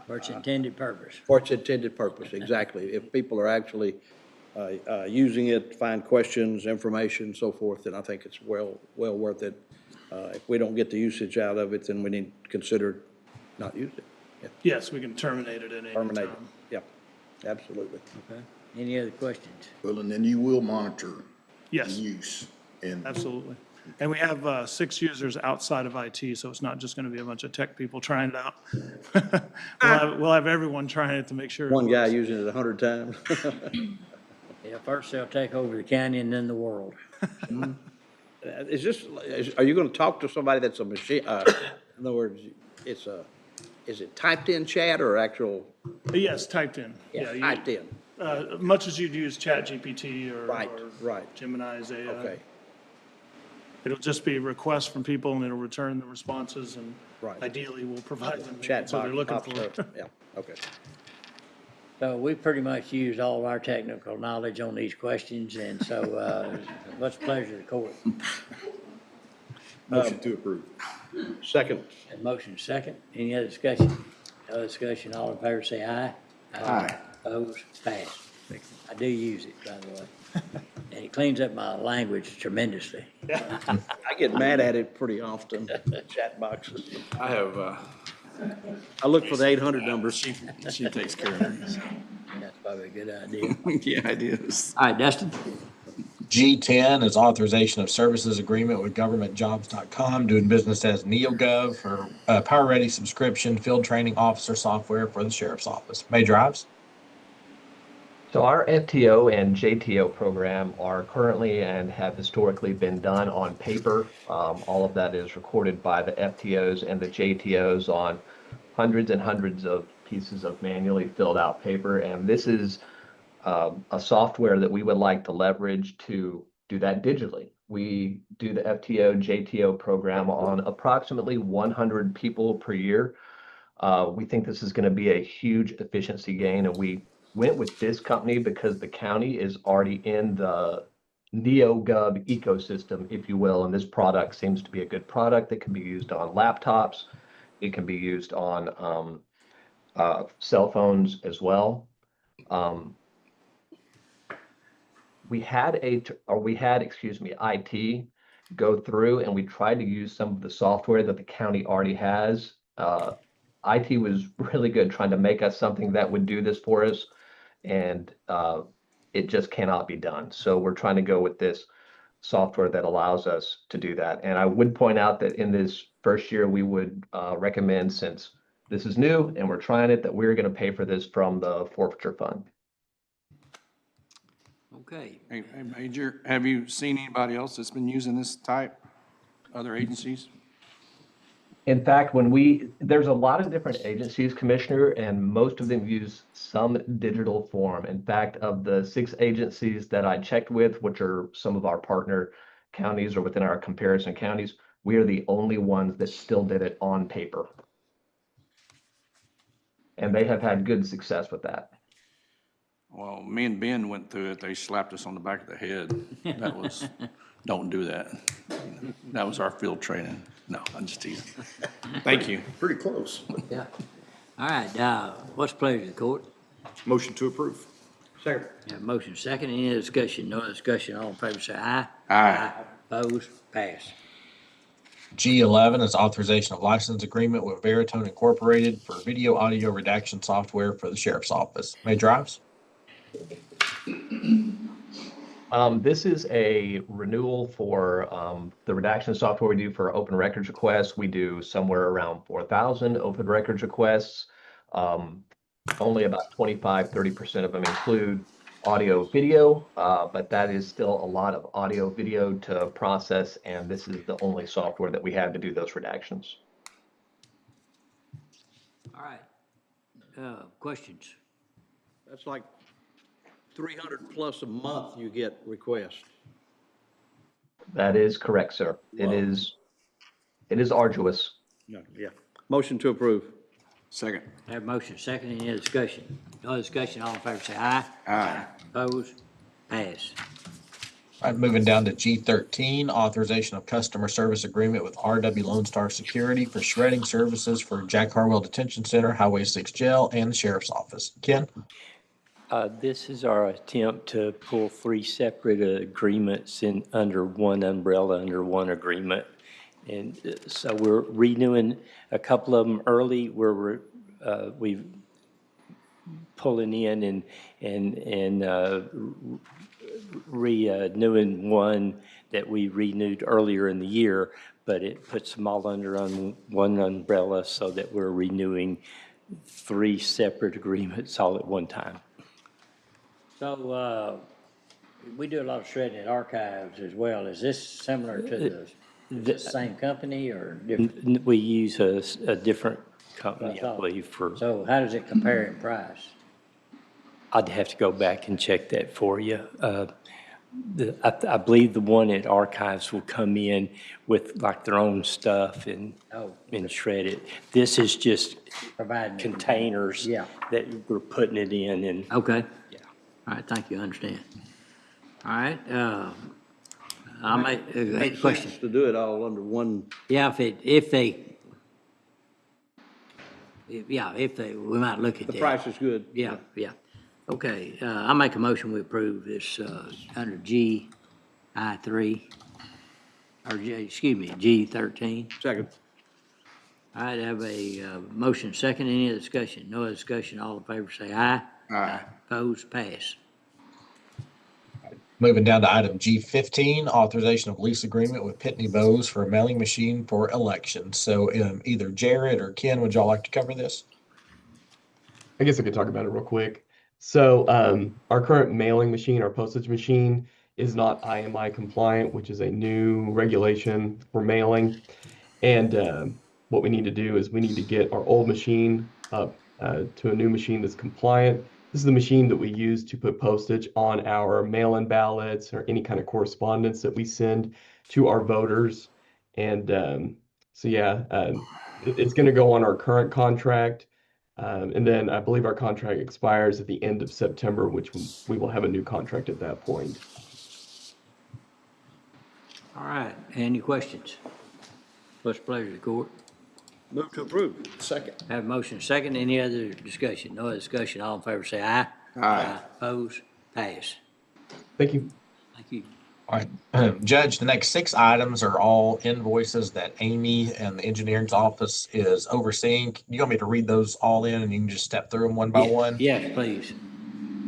For its intended purpose. For its intended purpose, exactly. If people are actually using it to find questions, information, so forth, then I think it's well worth it. If we don't get the usage out of it, then we need to consider not using it. Yeah. Yes, we can terminate it at any time. Terminate it. Yeah, absolutely. Okay. Any other questions? Well, and then you will monitor the Yes, use and absolutely. And we have 6 users outside of IT, so it's not just going to be a bunch of tech people trying it out. We'll have everyone trying it to make sure. One guy using it 100 times. Yeah, first they'll take over the county and then the world. Are you going to talk to somebody that's a machine? In other words, is it typed in chat or actual? Yes, typed in. Yeah, you- typed in. Much as you'd use ChatGPT or Right. Gemini's AI. Okay. It'll just be requests from people and it'll return the responses and Right. ideally we'll provide them the Chat answer they're looking box for. stuff. Yeah, okay. So we pretty much used all of our technical knowledge on these questions, and so, what's the pleasure of the court? motion to approve. Second. And motion second. Any other discussion? No other discussion. All in favor say aye. Aye. Opposed? Pass. I do use it, by the way. And it cleans up my language tremendously. I get mad at it pretty often, chat boxes. I have, I look for the 800 numbers. she takes care of it. That's probably a good idea. Yeah, it is. All right, Dustin? G10 is authorization of services agreement with governmentjobs.com, doing business as NeoGov for Power Ready subscription, field training officer software for the sheriff's office. Major Ives? So our FTO and JTO program are currently and have historically been done on paper. All of that is recorded by the FTOs and the JTOs on hundreds and hundreds of pieces of manually filled out paper. And this is a software that we would like to leverage to do that digitally. We do the FTO, JTO program on approximately 100 people per year. We think this is going to be a huge efficiency gain, and we went with this company because the county is already in the NeoGov ecosystem, if you will, and this product seems to be a good product that can be used on laptops. It can be used on cell phones as well. We had IT go through and we tried to use some of the software that the county already has. IT was really good trying to make us something that would do this for us, and it just cannot be done. So we're trying to go with this software that allows us to do that. And I would point out that in this first year, we would recommend, since this is new and we're trying it, that we're going to pay for this from the forfeiture fund. Okay. Hey, Major, have you seen anybody else that's been using this type? Other agencies? In fact, there's a lot of different agencies, Commissioner, and most of them use some digital form. In fact, of the 6 agencies that I checked with, which are some of our partner counties or within our comparison counties, we are the only ones that still did it on paper. And they have had good success with that. Well, me and Ben went through it. They slapped us on the back of the head. That was, don't do that. That was our field training. No, I'm just teasing. Thank you. Pretty close. Yeah. All right, what's the pleasure of the court? Motion to approve. Second. Have a motion second, any discussion? No discussion, all in favor say aye. Aye. Opposed, pass. G11 is authorization of license agreement with Veritone Incorporated for video audio redaction software for the Sheriff's Office. Major Ives? This is a renewal for the redaction software we do for open records requests. We do somewhere around 4,000 open records requests. Only about 25–30% of them include audio video, but that is still a lot of audio video to process, and this is the only software that we have to do those redactions. All right, questions? That's like 300 plus a month you get requests. That is correct, sir. It is arduous. Yeah. Motion to approve. Second. Have a motion second, any discussion? No discussion, all in favor say aye. Aye. Opposed, pass. All right, moving down to G13, authorization of customer service agreement with RW Lone Star Security for shredding services for Jack Harwell Detention Center, Highway 6 Jail, and the Sheriff's Office. Ken? This is our attempt to pull 3 separate agreements under one umbrella, under one agreement. And so we're renewing a couple of them early where we've pulling in and renewing one that we renewed earlier in the year, but it puts them all under one umbrella so that we're renewing 3 separate agreements all at one time. So, we do a lot of shredding at archives as well. Is this similar to the same company or different? We use a different company, I believe, for. So how does it compare in price? I'd have to go back and check that for you. I believe the one at archives will come in with like their own stuff and shred it. This is just Providing containers that we're putting it in and. Okay. Yeah. All right, thank you, I understand. All right, I'll make a question. To do it all under one. Yeah, if they, we might look at that. The price is good. Yeah. Okay, I make a motion we approve this, under G I3, or G13. Second. All right, I have a motion second, any discussion? No discussion, all in favor say aye. Aye. Opposed, pass. Moving down to item G15, authorization of lease agreement with Pitney Bowes for a mailing machine for elections. So either Jared or Ken, would y'all like to cover this? I guess I could talk about it real quick. So our current mailing machine, our postage machine, is not IMI compliant, which is a new regulation for mailing. And what we need to do is we need to get our old machine up to a new machine that's compliant. This is the machine that we use to put postage on our mail-in ballots or any kind of correspondence that we send to our voters. And so, yeah, it's going to go on our current contract. And then I believe our contract expires at the end of September, which we will have a new contract at that point. All right, any questions? What's the pleasure of the court? Move to approve. Second. Have a motion second. Any other discussion? No other discussion. All in favor say aye. Aye. Opposed? Pass. Thank you. Thank you. All right, Judge, the next 6 items are all invoices that Amy and the engineering's office is overseeing. You want me to read those all in and you can just step through them one by one? Yes, please.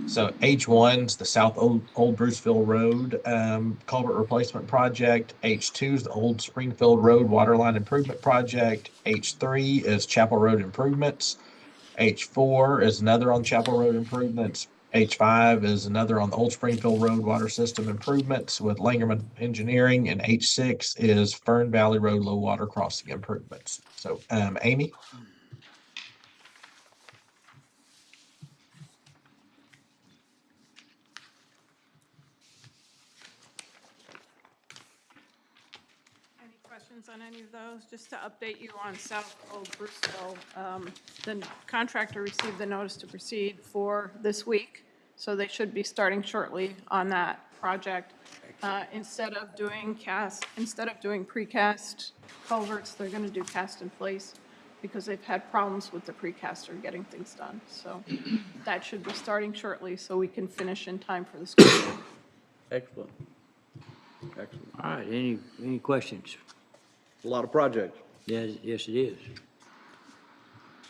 So H1's the South Old Bruceville Road culvert replacement project. H2's the Old Springfield Road Waterline Improvement Project. H3 is Chapel Road Improvements. H4 is another on Chapel Road Improvements. H5 is another on the Old Springfield Road Water System Improvements with Langerman Engineering. And H6 is Fern Valley Road Low Water Crossing Improvements. So, Amy? Any questions on any of those? Just to update you on South Old Bruceville, the contractor received the notice to proceed for this week, so they should be starting shortly on that project. Instead of doing precast culverts, they're going to do cast in place because they've had problems with the precaster getting things done. So that should be starting shortly so we can finish in time for the school year. Excellent. Excellent. All right, any questions? A lot of projects. Yes, it is.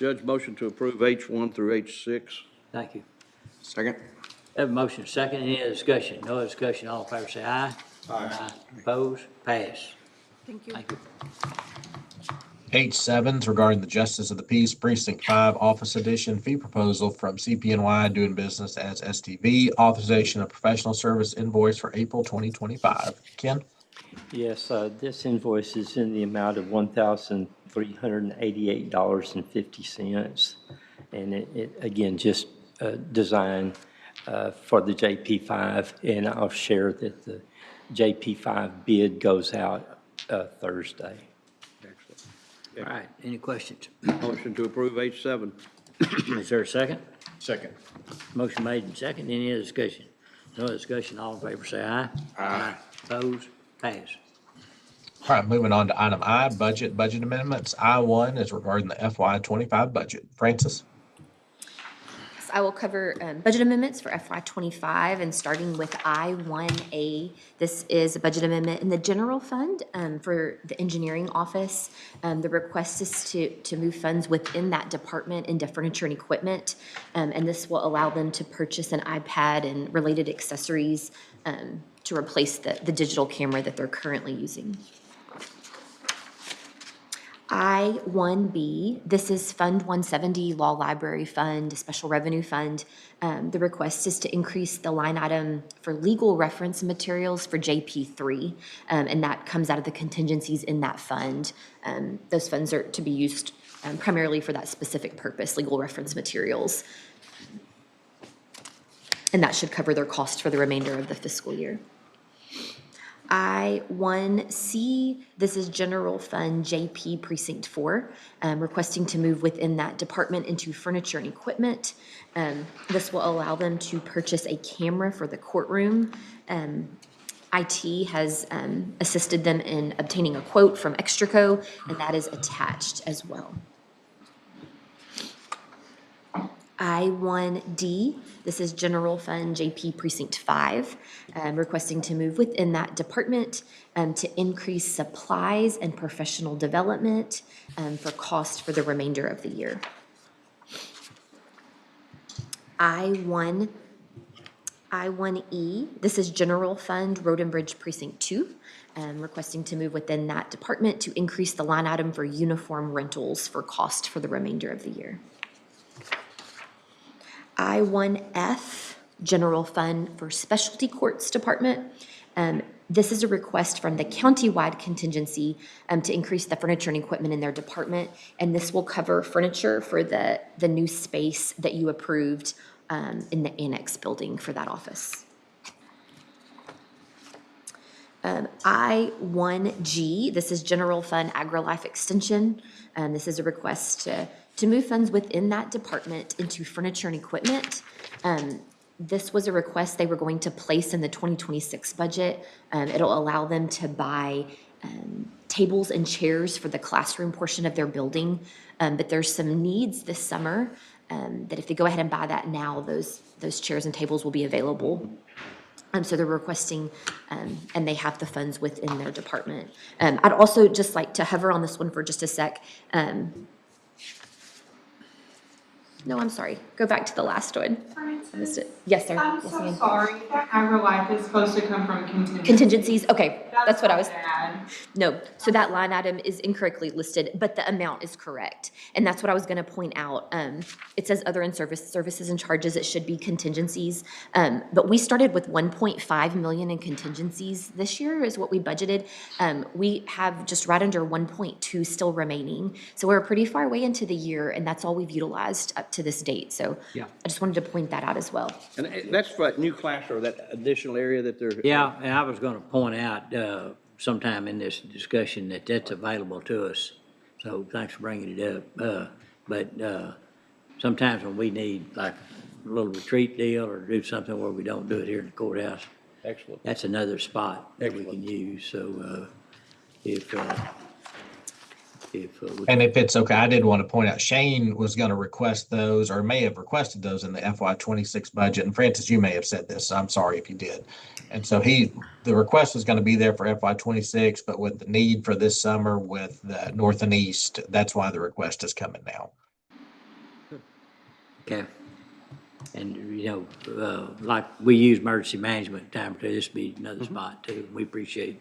Judge, motion to approve H1 through H6. Thank you. Second. Have a motion second. Any other discussion? No other discussion. All in favor say aye. Aye. Opposed? Pass. Thank you. Thank you. H7's regarding the Justice of the Peace Precinct 5 Office Edition fee proposal from CPNY doing business as STV, authorization of professional service invoice for April 2025. Ken? Yes, this invoice is in the amount of $1,388.50. And it again, just designed for the JP5. And I'll share that the JP5 bid goes out Thursday. Excellent. All right, any questions? Motion to approve H7. Is there a second? Second. Motion made and second. Any other discussion? No other discussion. All in favor say aye. Aye. Opposed? Pass. All right, moving on to item I, budget amendments. I1 is regarding the FY25 budget. Francis? I will cover budget amendments for FY25, and starting with I1A. This is a budget amendment in the general fund for the engineering office. The request is to move funds within that department into furniture and equipment, and this will allow them to purchase an iPad and related accessories to replace the digital camera that they're currently using. I1B, this is Fund 170, Law Library Fund, Special Revenue Fund. The request is to increase the line item for legal reference materials for JP3, and that comes out of the contingencies in that fund. Those funds are to be used primarily for that specific purpose, legal reference materials. And that should cover their cost for the remainder of the fiscal year. I1C, this is General Fund JP Precinct 4, requesting to move within that department into furniture and equipment. This will allow them to purchase a camera for the courtroom. IT has assisted them in obtaining a quote from Extraco, and that is attached as well. I1D, this is General Fund JP Precinct 5, requesting to move within that department to increase supplies and professional development for cost for the remainder of the year. I1E, this is General Fund Road and Bridge Precinct 2, requesting to move within that department to increase the line item for uniform rentals for cost for the remainder of the year. I1F, General Fund for Specialty Courts Department. This is a request from the countywide contingency to increase the furniture and equipment in their department, and this will cover furniture for the new space that you approved in the annex building for that office. I-1G, this is General Fund AgriLife Extension. This is a request to move funds within that department into furniture and equipment. This was a request they were going to place in the 2026 budget. It'll allow them to buy tables and chairs for the classroom portion of their building. But there's some needs this summer that if they go ahead and buy that now, those chairs and tables will be available. So they're requesting, and they have the funds within their department. I'd also just like to hover on this one for just a sec. No, I'm sorry. Go back to the last one. I missed it. Yes, sir. I'm Yes, so ma'am. sorry. AgriLife is supposed to come from contingencies. Contingencies, okay, that's what I was. Bad. No, so that line item is incorrectly listed, but the amount is correct. And that's what I was gonna point out. It says other services and charges, it should be contingencies. But we started with 1.5 million in contingencies this year is what we budgeted. We have just right under 1.2 still remaining. So we're pretty far away into the year, and that's all we've utilized up to this date. So Yeah. I just wanted to point that out as well. And that's for that new class or that additional area that they're. Yeah, and I was gonna point out, sometime in this discussion that that's available to us. So thanks for bringing it up. But sometimes when we need like a little retreat deal or do something where we don't do it here in the courthouse, Excellent. that's another spot that we can use. So, if And if it's okay, I did want to point out Shane was going to request those or may have requested those in the FY26 budget. And Francis, you may have said this. So I'm sorry if you did. And so the request was going to be there for FY26, but with the need for this summer with the north and east, that's why the request is coming now. Okay. And, like we use emergency management time or two, this would be another spot too. We appreciate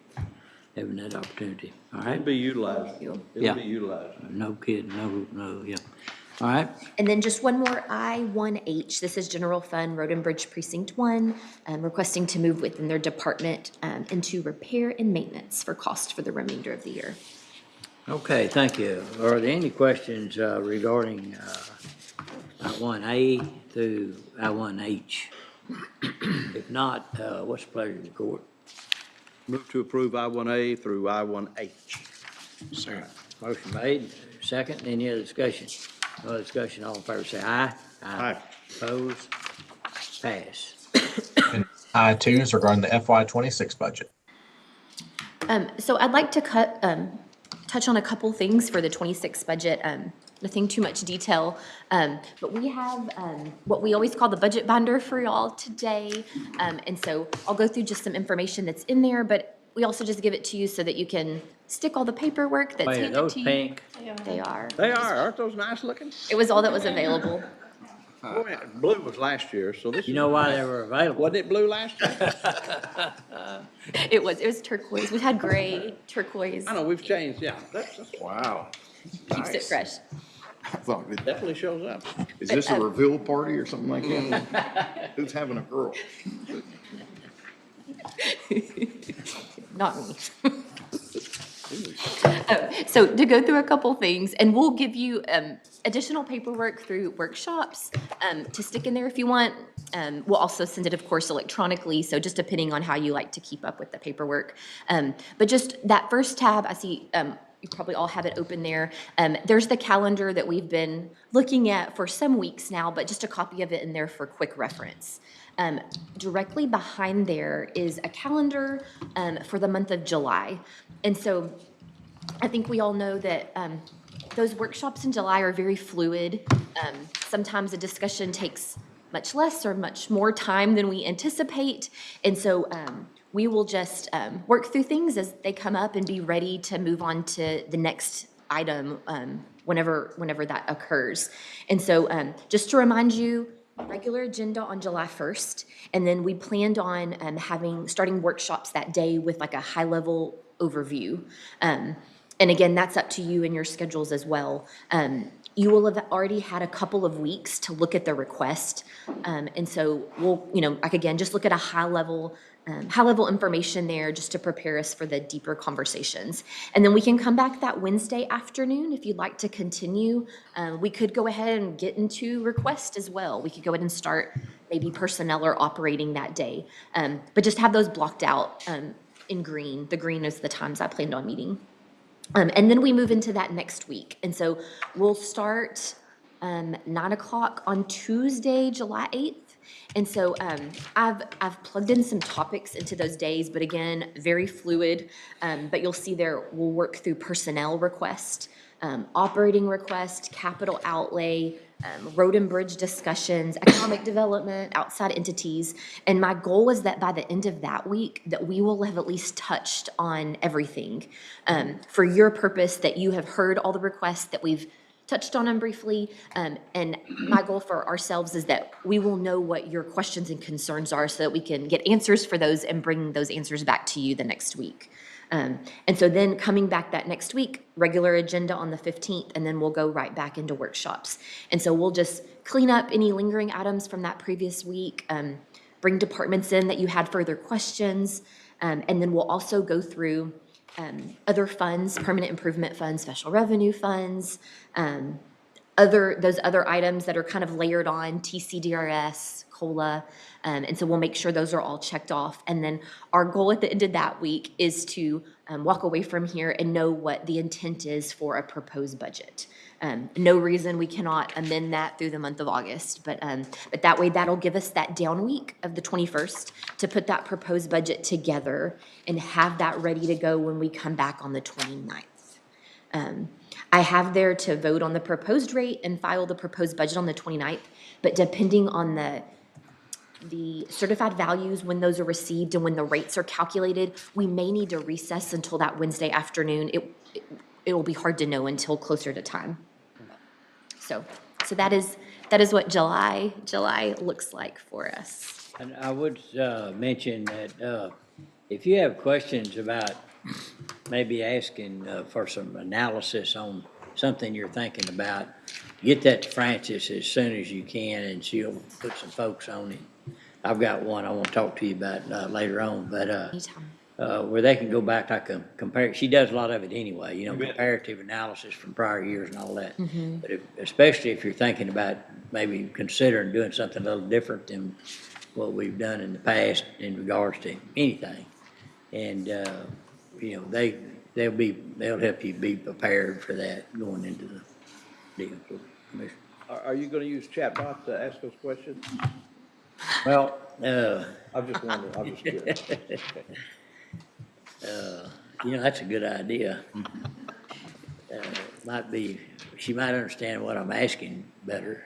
having that opportunity. All right? It'll be utilized. Yeah. It'll be utilized. No kidding, no, yeah. All right? And then just one more, I-1H, this is General Fund, Road and Bridge Precinct 1, requesting to move within their department into repair and maintenance for cost for the remainder of the year. Okay, thank you. Are there any questions regarding I-1A through I-1H? If not, what's the pleasure of the court? Move to approve I-1A through I-1H. Second. Motion made, second, any other discussion? No other discussion, all in favor say aye. Aye. Opposed? Pass. And I-2 is regarding the FY26 budget. So I'd like to touch on a couple things for the 26 budget. Nothing too much detail, but we have what we always call the budget binder for y'all today. And so I'll go through just some information that's in there, but we also just give it to you so that you can stick all the paperwork that's Wait, are handed those to you. pink? They are. They are. Aren't those nice looking? It was all that was available. Boy, blue was last year, so this. You know why they were available? Wasn't it blue last year? It was turquoise. We had gray, turquoise. I know, we've changed, yeah. That's Wow. Keeps it fresh. I thought, definitely shows up. is this a reveal party or something like that? Who's having a girl? Not me. So to go through a couple things, and we'll give you additional paperwork through workshops to stick in there if you want. We'll also send it, of course, electronically, so just depending on how you like to keep up with the paperwork. But just that first tab, I see you probably all have it open there. There's the calendar that we've been looking at for some weeks now, but just a copy of it in there for quick reference. Directly behind there is a calendar for the month of July. And so I think we all know that those workshops in July are very fluid. Sometimes a discussion takes much less or much more time than we anticipate. And so we will just work through things as they come up and be ready to move on to the next item whenever that occurs. And so just to remind you, regular agenda on July 1st, and then we planned on starting workshops that day with like a high-level overview. And again, that's up to you and your schedules as well. You will have already had a couple of weeks to look at the request. And so we'll, like again, just look at a high level information there just to prepare us for the deeper conversations. And then we can come back that Wednesday afternoon if you'd like to continue. We could go ahead and get into request as well. We could go ahead and start maybe personnel or operating that day. But just have those blocked out in green. The green is the times I planned on meeting. And then we move into that next week. And so we'll start 9 o'clock on Tuesday, July 8th. And so I've plugged in some topics into those days, but again, very fluid. But you'll see there, we'll work through personnel request, operating request, capital outlay, road and bridge discussions, economic development, outside entities. And my goal is that by the end of that week, that we will have at least touched on everything. For your purpose, that you have heard all the requests, that we've touched on them briefly. And my goal for ourselves is that we will know what your questions and concerns are so that we can get answers for those and bring those answers back to you the next week. And so then coming back that next week, regular agenda on the 15th, and then we'll go right back into workshops. And so we'll just clean up any lingering items from that previous week, bring departments in that you had further questions, and then we'll also go through other funds, permanent improvement funds, special revenue funds, those other items that are kind of layered on, TCDRS, COLA, and so we'll make sure those are all checked off. And then our goal at the end of that week is to walk away from here and know what the intent is for a proposed budget. No reason we cannot amend that through the month of August, but that way that'll give us that down week of the 21st to put that proposed budget together and have that ready to go when we come back on the 29th. I have there to vote on the proposed rate and file the proposed budget on the 29th, but depending on the certified values, when those are received and when the rates are calculated, we may need to recess until that Wednesday afternoon. It will be hard to know until closer to time. So that is what July looks like for us. And I would mention that if you have questions about maybe asking for some analysis on something you're thinking about, get that to Frances as soon as you can, and she'll put some folks on it. I've got one I want to talk to you about later on, but where they can go back, like compare. She does a lot of it anyway, comparative analysis from prior years and all that. Mm-hmm. But especially if you're thinking about maybe considering doing something a little different than what we've done in the past in regards to anything, and they'll help you be prepared for that going into the deal. So, Commissioner. Are you gonna use chatbot to ask us questions? Well, I'm just wondering, I'm just curious. That's a good idea. She might understand what I'm asking better.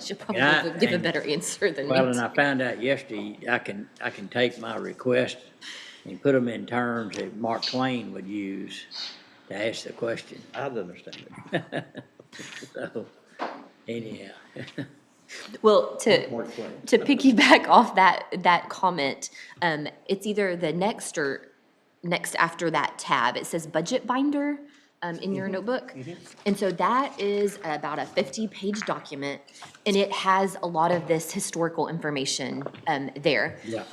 She'll probably give a better answer than me. Well, and I found out yesterday, I can take my request and put them in terms that Mark Twain would use to ask the question. I'd understand it. So, anyhow. Well, to piggyback off that comment, it's either the next or next after that tab. It says budget binder in your notebook. And so that is about a 50-page document, and it has a lot of this historical information there. Yeah.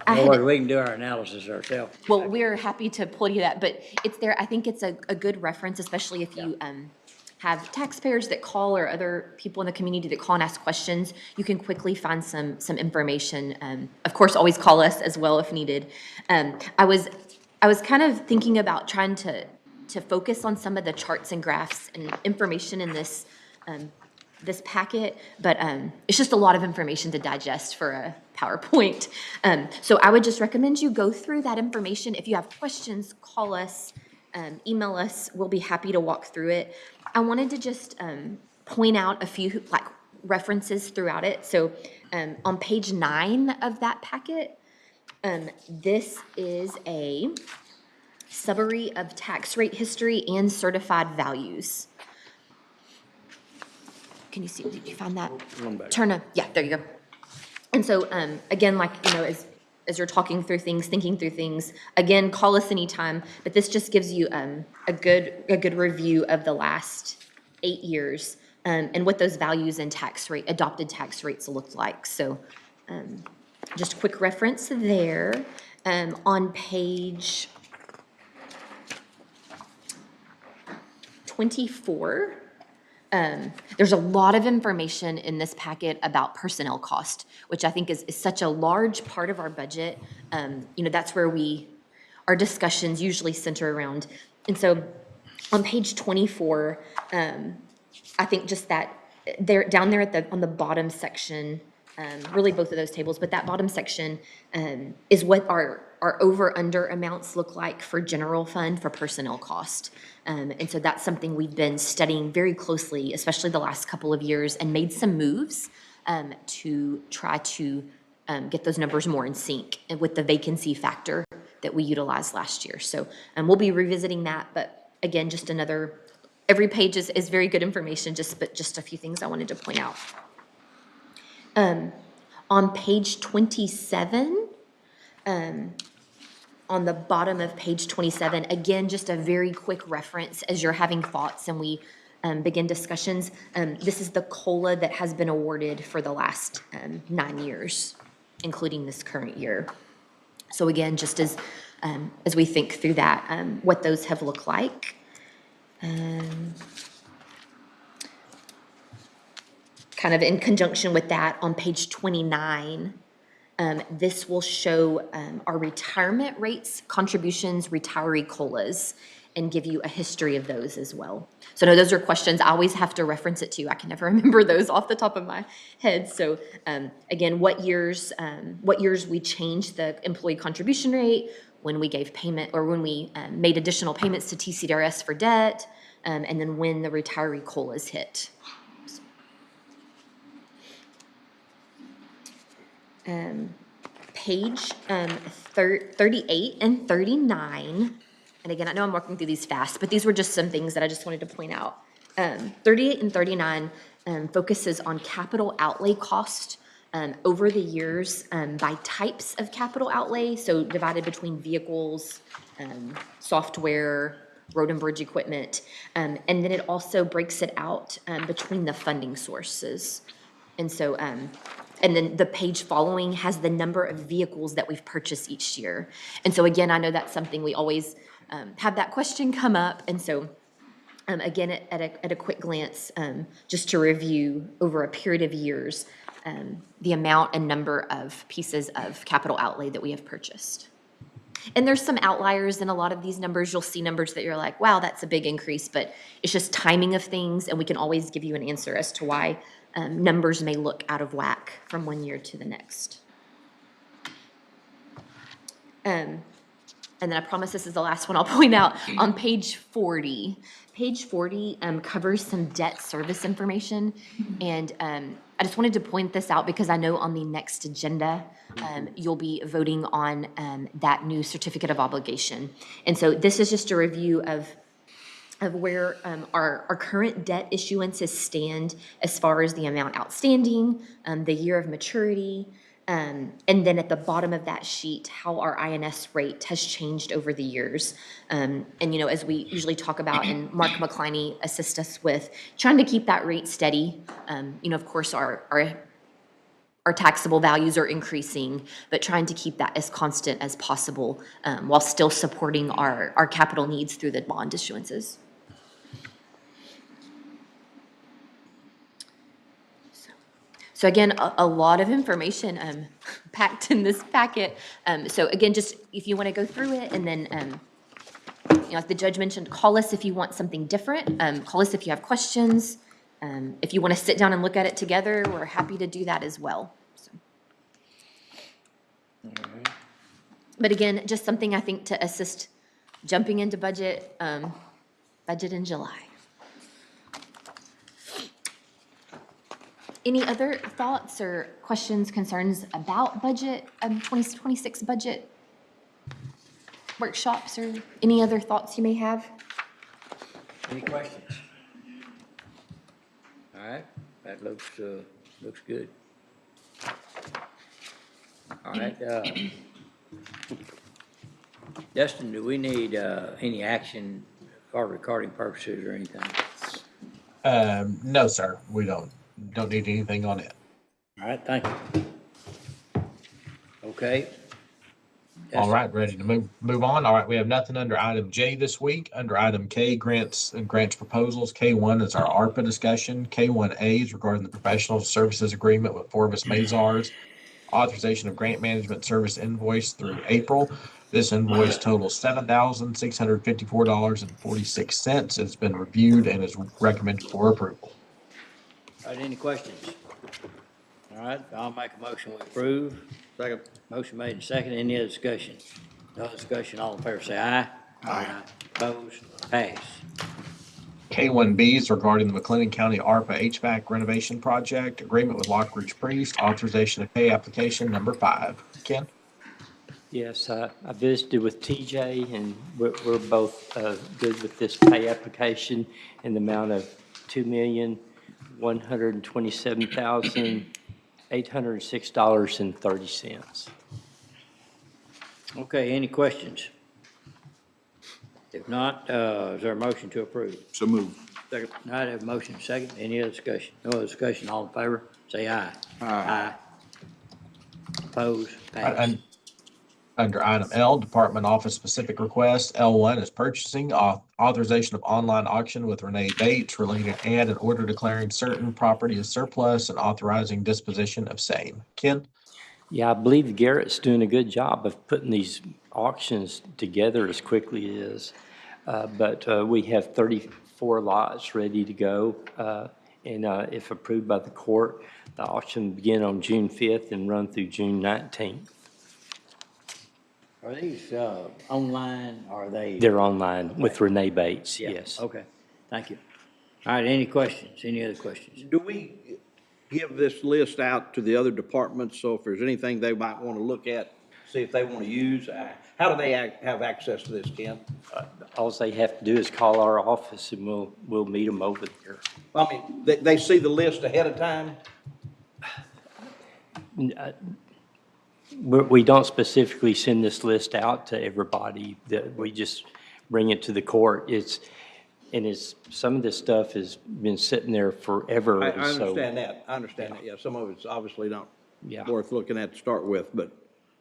We can do our analysis ourselves. Well, we're happy to pull you that, but it's there. I think it's a good reference, especially if you have taxpayers that call or other people in the community that call and ask questions. You can quickly find some information. Of course, always call us as well if needed. I was kind of thinking about trying to focus on some of the charts and graphs and information in this packet, but it's just a lot of information to digest for a PowerPoint. So I would just recommend you go through that information. If you have questions, call us, email us. We'll be happy to walk through it. I wanted to just point out a few references throughout it. So on page 9 of that packet, this is a summary of tax rate history and certified values. Can you see, did you find that? Yeah, there you go. And so, again, as you're talking through things, thinking through things, again, call us anytime, but this just gives you a good review of the last 8 years, and what those values and adopted tax rates looked like. So just a quick reference there. On page 24, there's a lot of information in this packet about personnel cost, which I think is such a large part of our budget. That's where our discussions usually center around. And so on page 24, I think just that down there on the bottom section, really both of those tables, but that bottom section is what our over-under amounts look like for general fund for personnel cost. And so that's something we've been studying very closely, especially the last couple of years, and made some moves to try to get those numbers more in sync with the vacancy factor that we utilized last year. So we'll be revisiting that, but again, just every page is very good information, but just a few things I wanted to point out. On page 27, on the bottom of page 27, again, just a very quick reference as you're having thoughts and we begin discussions. This is the COLA that has been awarded for the last 9 years, including this current year. So again, just as we think through that, what those have looked like. Kind of in conjunction with that, on page 29, this will show our retirement rates, contributions, retiree COLAs, and give you a history of those as well. So no, those are questions I always have to reference it to. I can never remember those off the top of my head. So again, what years we changed the employee contribution rate, when we gave payment or when we made additional payments to TCDRS for debt, and then when the retiree COLAs hit. Page 38 and 39, and again, I know I'm walking through these fast, but these were just some things that I just wanted to point out. 38 and 39 focuses on capital outlay cost over the years by types of capital outlay, so divided between vehicles, software, road and bridge equipment, and then it also breaks it out between the funding sources. And so, and then the page following has the number of vehicles that we've purchased each year. And so again, I know that's something we always have that question come up. And so again, at a quick glance, just to review over a period of years, the amount and number of pieces of capital outlay that we have purchased. And there's some outliers in a lot of these numbers. You'll see numbers that you're like, wow, that's a big increase, but it's just timing of things, and we can always give you an answer as to why numbers may look out of whack from one year to the next. And then I promise this is the last one I'll point out. On page 40, covers some debt service information. And I just wanted to point this out because I know on the next agenda, you'll be voting on that new certificate of obligation. And so this is just a review of where our current debt issuances stand as far as the amount outstanding, the year of maturity, and then at the bottom of that sheet, how our INS rate has changed over the years. And, as we usually talk about, and Mark McCliney assists us with trying to keep that rate steady. Of course, our taxable values are increasing, but trying to keep that as constant as possible while still supporting our capital needs through the bond issuances. So again, a lot of information packed in this packet. So again, just if you want to go through it, and then, like the judge mentioned, call us if you want something different. Call us if you have questions. If you want to sit down and look at it together, we're happy to do that as well. So. But again, just something I think to assist jumping into budget in July. Any other thoughts or questions, concerns about budget, 2026 budget workshops, or any other thoughts you may have? Any questions? All right, that looks good. All right, Justin, do we need any action for recording purposes or anything? No, sir, we don't need anything on it. All right, thank you. Okay. All right, ready to move on. All right, we have nothing under item J this week. Under item K, grants and grants proposals. K1 is our ARPA discussion. K1A is regarding the professional services agreement with Forbes Mazars. Authorization of grant management service invoice through April. This invoice totals $7,654.46. It's been reviewed and is recommended for approval. All right, any questions? All right, I'll make a motion we approve. Second. Motion made and second. Any other discussion? No discussion, all in favor say aye. Aye. Opposed? Pass. K1B is regarding the McLennan County ARPA HVAC renovation project, agreement with Lock Ridge Priest, authorization to pay application number 5. Ken? Yes, I visited with TJ, and we're both good with this pay application in the amount of $2,127,806.30. Okay, any questions? If not, is there a motion to approve? So moved. Second. All right, I have a motion second. Any other discussion? No other discussion, all in favor, say aye. Aye. Opposed? Pass. Under item L, Department Office Specific Request, L1 is purchasing authorization of online auction with Renee Bates related ad and order declaring certain property as surplus and authorizing disposition of same. Ken? Yeah, I believe Garrett's doing a good job of putting these auctions together as quickly as, but we have 34 lots ready to go. And if approved by the court, the auction will begin on June 5th and run through June 19th. Are these online, or are they? They're online with Renee Bates, yes. Okay, thank you. All right, any questions? Any other questions? Do we give this list out to the other departments, so if there's anything they might want to look at, see if they want to use? How do they have access to this, Ken? All they have to do is call our office and we'll meet them over there. I mean, they see the list ahead of time? We don't specifically send this list out to everybody. We just bring it to the court. Some of this stuff has been sitting there forever. I understand that. I understand that. Yeah, some of it's obviously not worth looking at to start with, but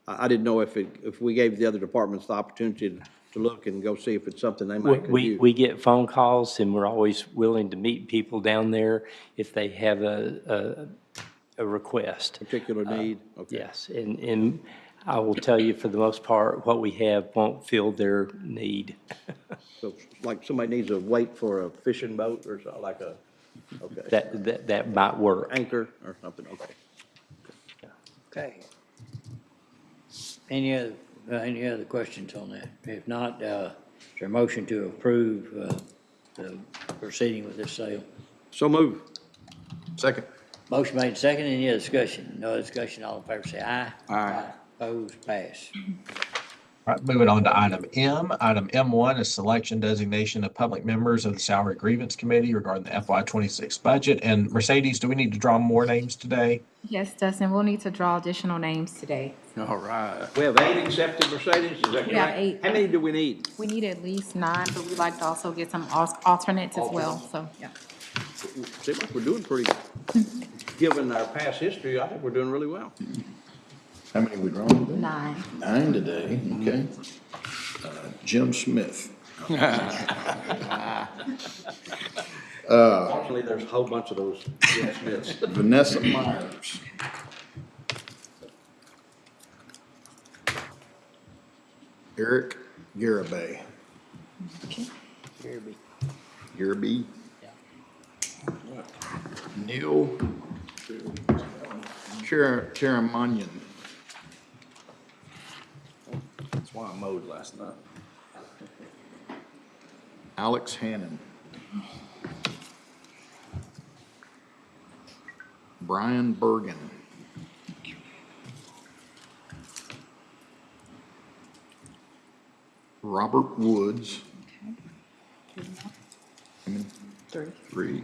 I didn't know if we gave the other departments the opportunity to look and go see if it's something they might could use. We get phone calls, and we're always willing to meet people down there if they have a request. Particular need? Okay. Yes, and I will tell you, for the most part, what we have won't fill their need. So like somebody needs a weight for a fishing boat or something, like a, okay. That might work. Anchor or something, okay. Okay. Any other questions on that? If not, is there a motion to approve the proceeding with this sale? So move. Second. Motion made second. Any other discussion? No discussion. All in favor say aye. Aye. Opposed? Pass. All right, moving on to item M. Item M1 is selection designation of public members of the Salary Grievance Committee regarding the FY26 budget. And Mercedes, do we need to draw more names today? Yes, Dustin, we'll need to draw additional names today. All right. We have 8 accepted, Mercedes, is that correct? We have 8. How many do we need? We need at least 9, but we'd like to also get some alternates as well, so, yeah. Seems like we're doing pretty, given our past history, I think we're doing really well. How many we drawn today? 9. 9 today, okay. Jim Smith. Fortunately, there's a whole bunch of those Jim Smiths. Vanessa Myers. Eric Garibay. Garibay. Neil Karamanyan. That's why I mowed last night. Alex Hannon. Brian Bergen. Robert Woods. Three.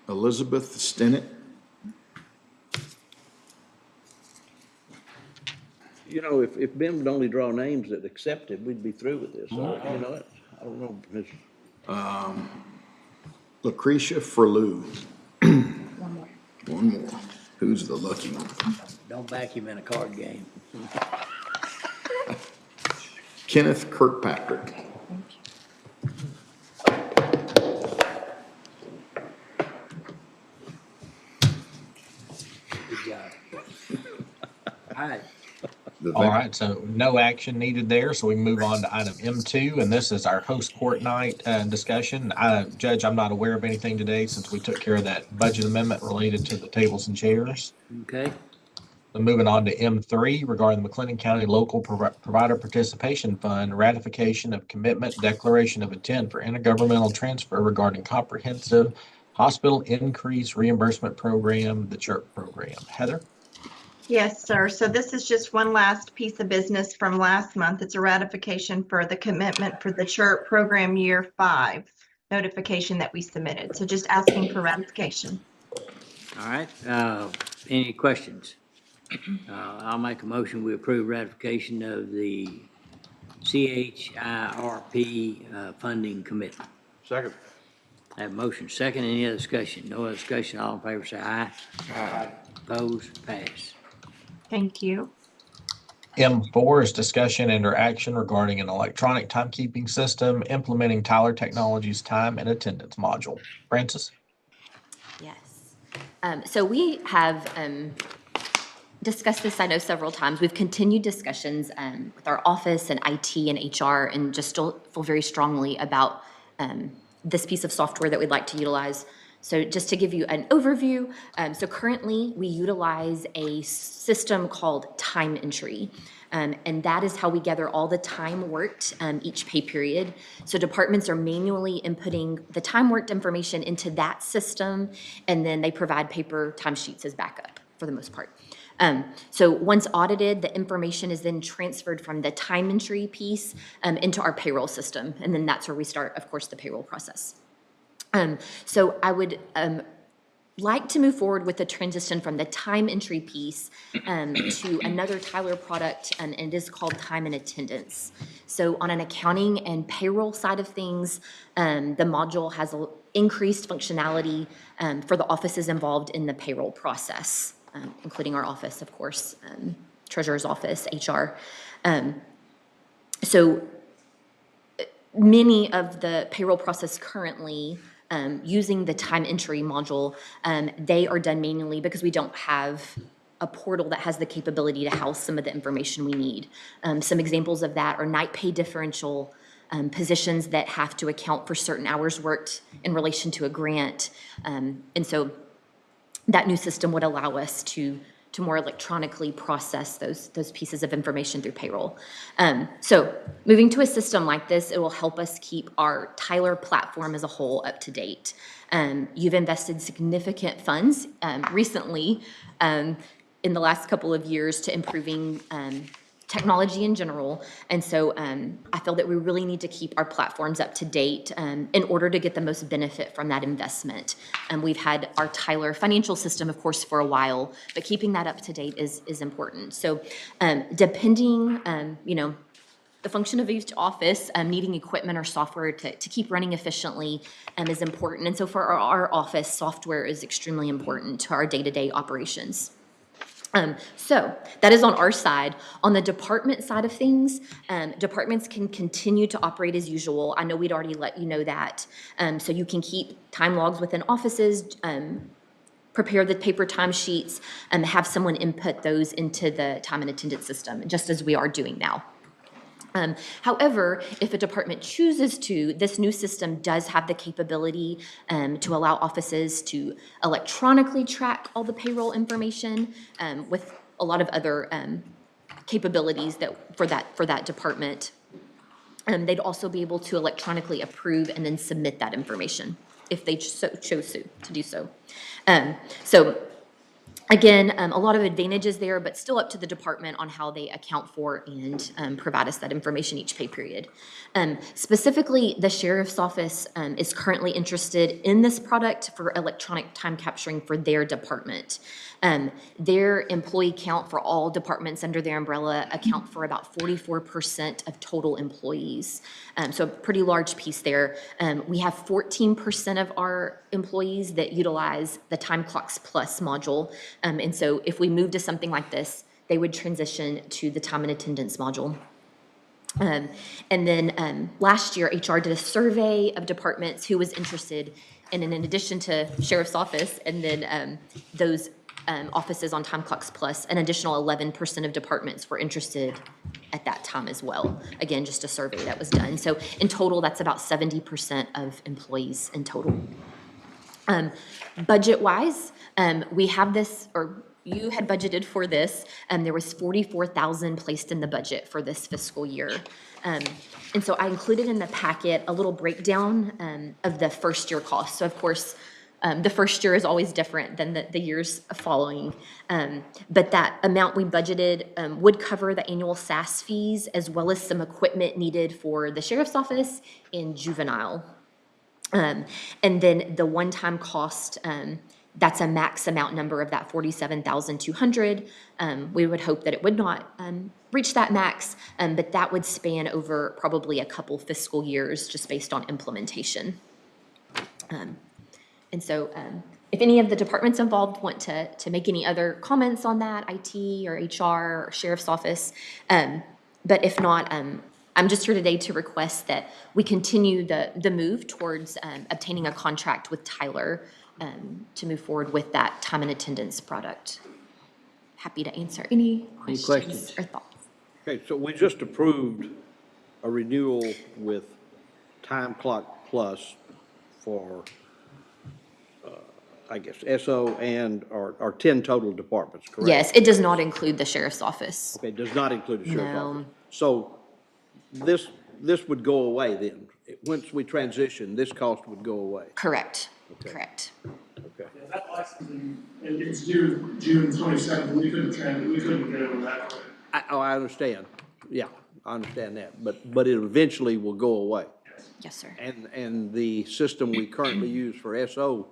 Elizabeth Stinnett. You know, if Ben would only draw names that accepted, we'd be through with this. You know, I don't know. Lucretia Frew. One more. Who's the lucky one? Don't back him in a card game. Kenneth Kirkpatrick. Good job. All right. All right, so no action needed there, so we move on to item M2, and this is our host court night discussion. Judge, I'm not aware of anything today since we took care of that budget amendment related to the tables and chairs. Okay. So moving on to M3 regarding the McLennan County Local Provider Participation Fund, ratification of commitment, declaration of intent for intergovernmental transfer regarding comprehensive hospital increase reimbursement program, the CHIRP program. Heather? Yes, sir. So this is just one last piece of business from last month. It's a ratification for the commitment for the CHIRP program year 5 notification that we submitted. So just asking for ratification. All right. Any questions? I'll make a motion. We approve ratification of the CHIRP funding commitment. Second. I have a motion second. Any other discussion? No other discussion. All in favor say aye. Aye. Opposed? Pass. Thank you. M4 is discussion and/or action regarding an electronic timekeeping system implementing Tyler Technologies time and attendance module. Francis? Yes. So we have discussed this, I know, several times. We've continued discussions with our office and IT and HR, and just still feel very strongly about this piece of software that we'd like to utilize. So just to give you an overview, so currently we utilize a system called time entry. And that is how we gather all the time worked each pay period. So departments are manually inputting the time worked information into that system, and then they provide paper timesheets as backup for the most part. So once audited, the information is then transferred from the time entry piece into our payroll system, and then that's where we start, of course, the payroll process. So I would like to move forward with the transition from the time entry piece to another Tyler product, and it is called time and attendance. So on an accounting and payroll side of things, the module has increased functionality for the offices involved in the payroll process, including our office, of course, treasurer's office, HR. So many of the payroll process currently using the time entry module, they are done manually because we don't have a portal that has the capability to house some of the information we need. Some examples of that are night pay differential, positions that have to account for certain hours worked in relation to a grant. And so that new system would allow us to more electronically process those pieces of information through payroll. So moving to a system like this, it will help us keep our Tyler platform as a whole up to date. You've invested significant funds recently in the last couple of years to improving technology in general. And so I feel that we really need to keep our platforms up to date in order to get the most benefit from that investment. We've had our Tyler financial system, of course, for a while, but keeping that up to date is important. So depending, the function of each office, needing equipment or software to keep running efficiently is important. And so for our office, software is extremely important to our day-to-day operations. So that is on our side. On the department side of things, departments can continue to operate as usual. I know we'd already let you know that. So you can keep time logs within offices, prepare the paper timesheets, and have someone input those into the time and attendance system, just as we are doing now. However, if a department chooses to, this new system does have the capability to allow offices to electronically track all the payroll information with a lot of other capabilities for that department. They'd also be able to electronically approve and then submit that information if they chose to do so. So Again, a lot of advantages there, but still up to the department on how they account for and provide us that information each pay period. Specifically, the sheriff's office is currently interested in this product for electronic time capturing for their department. Their employee count for all departments under their umbrella account for about 44% of total employees. So a pretty large piece there. We have 14% of our employees that utilize the Time Clocks Plus module. And so if we move to something like this, they would transition to the time and attendance module. And then last year, HR did a survey of departments who was interested, and in addition to sheriff's office, and then those offices on Time Clocks Plus, an additional 11% of departments were interested at that time as well. Again, just a survey that was done. So in total, that's about 70% of employees in total. Budget-wise, we have this, or you had budgeted for this, there was $44,000 placed in the budget for this fiscal year. And so I included in the packet a little breakdown of the first year costs. So of course, the first year is always different than the years following. But that amount we budgeted would cover the annual SAS fees as well as some equipment needed for the sheriff's office and juvenile. And then the one-time cost, that's a max amount number of that $47,200. We would hope that it would not reach that max, but that would span over probably a couple fiscal years just based on implementation. And so if any of the departments involved want to make any other comments on that, IT or HR or Sheriff's Office, but if not, I'm just here today to request that we continue the move towards obtaining a contract with Tyler to move forward with that time and attendance product. Happy to answer any questions or thoughts. Okay, so we just approved a renewal with Time Clock Plus for, I guess, SO and our 10 total departments, correct? Yes, it does not include the Sheriff's Office. Okay, does not include the Sheriff's No. Office. So this would go away then? Once we transition, this cost would go away? Correct, Okay. correct. Okay. Yeah, that licensing, it's due June 27th, we couldn't get over that quick. I understand. Yeah, I understand that. But it eventually will go away. Yes, sir. And the system we currently use for SO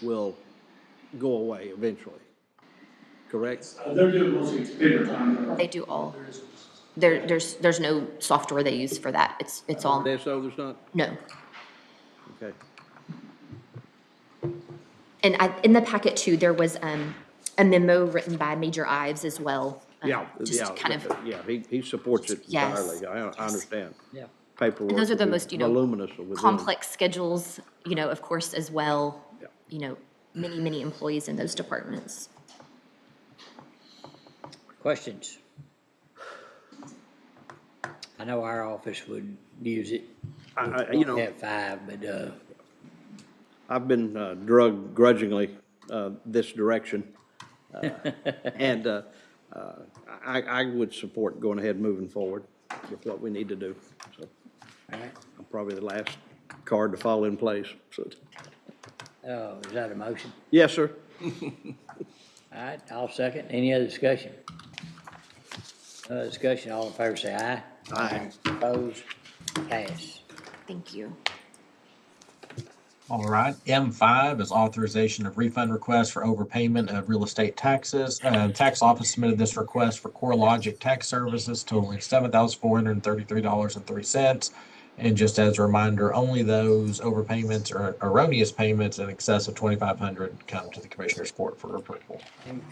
will go away eventually, correct? They're doing mostly bigger time. They do all. There's no software they use for that. It's all. SO there's not? No. Okay. And in the packet too, there was a memo written by Major Ives as well. Just kind of. Yeah, he supports it Yes. entirely. I understand. Yeah. Paperwork. And those are the will be most, voluminous within. complex schedules, of course, as well. Yeah. Many employees in those departments. Questions? I know our office would use it. We have 5, but, I've been drugged grudgingly this direction. And I would support going ahead and moving forward with what we need to do. So all right. I'm probably the last card to fall in place. So, Is that a motion? yes, sir. All right, I'll second. Any other discussion? Discussion, all in favor say aye. Aye. Opposed? Pass. Thank you. All right, M5 is authorization of refund request for overpayment of real estate taxes. Tax office submitted this request for CoreLogic tax services totaling $7,433.03. And just as a reminder, only those overpayments or erroneous payments in excess of $2,500 come to the Commissioner's Court for approval.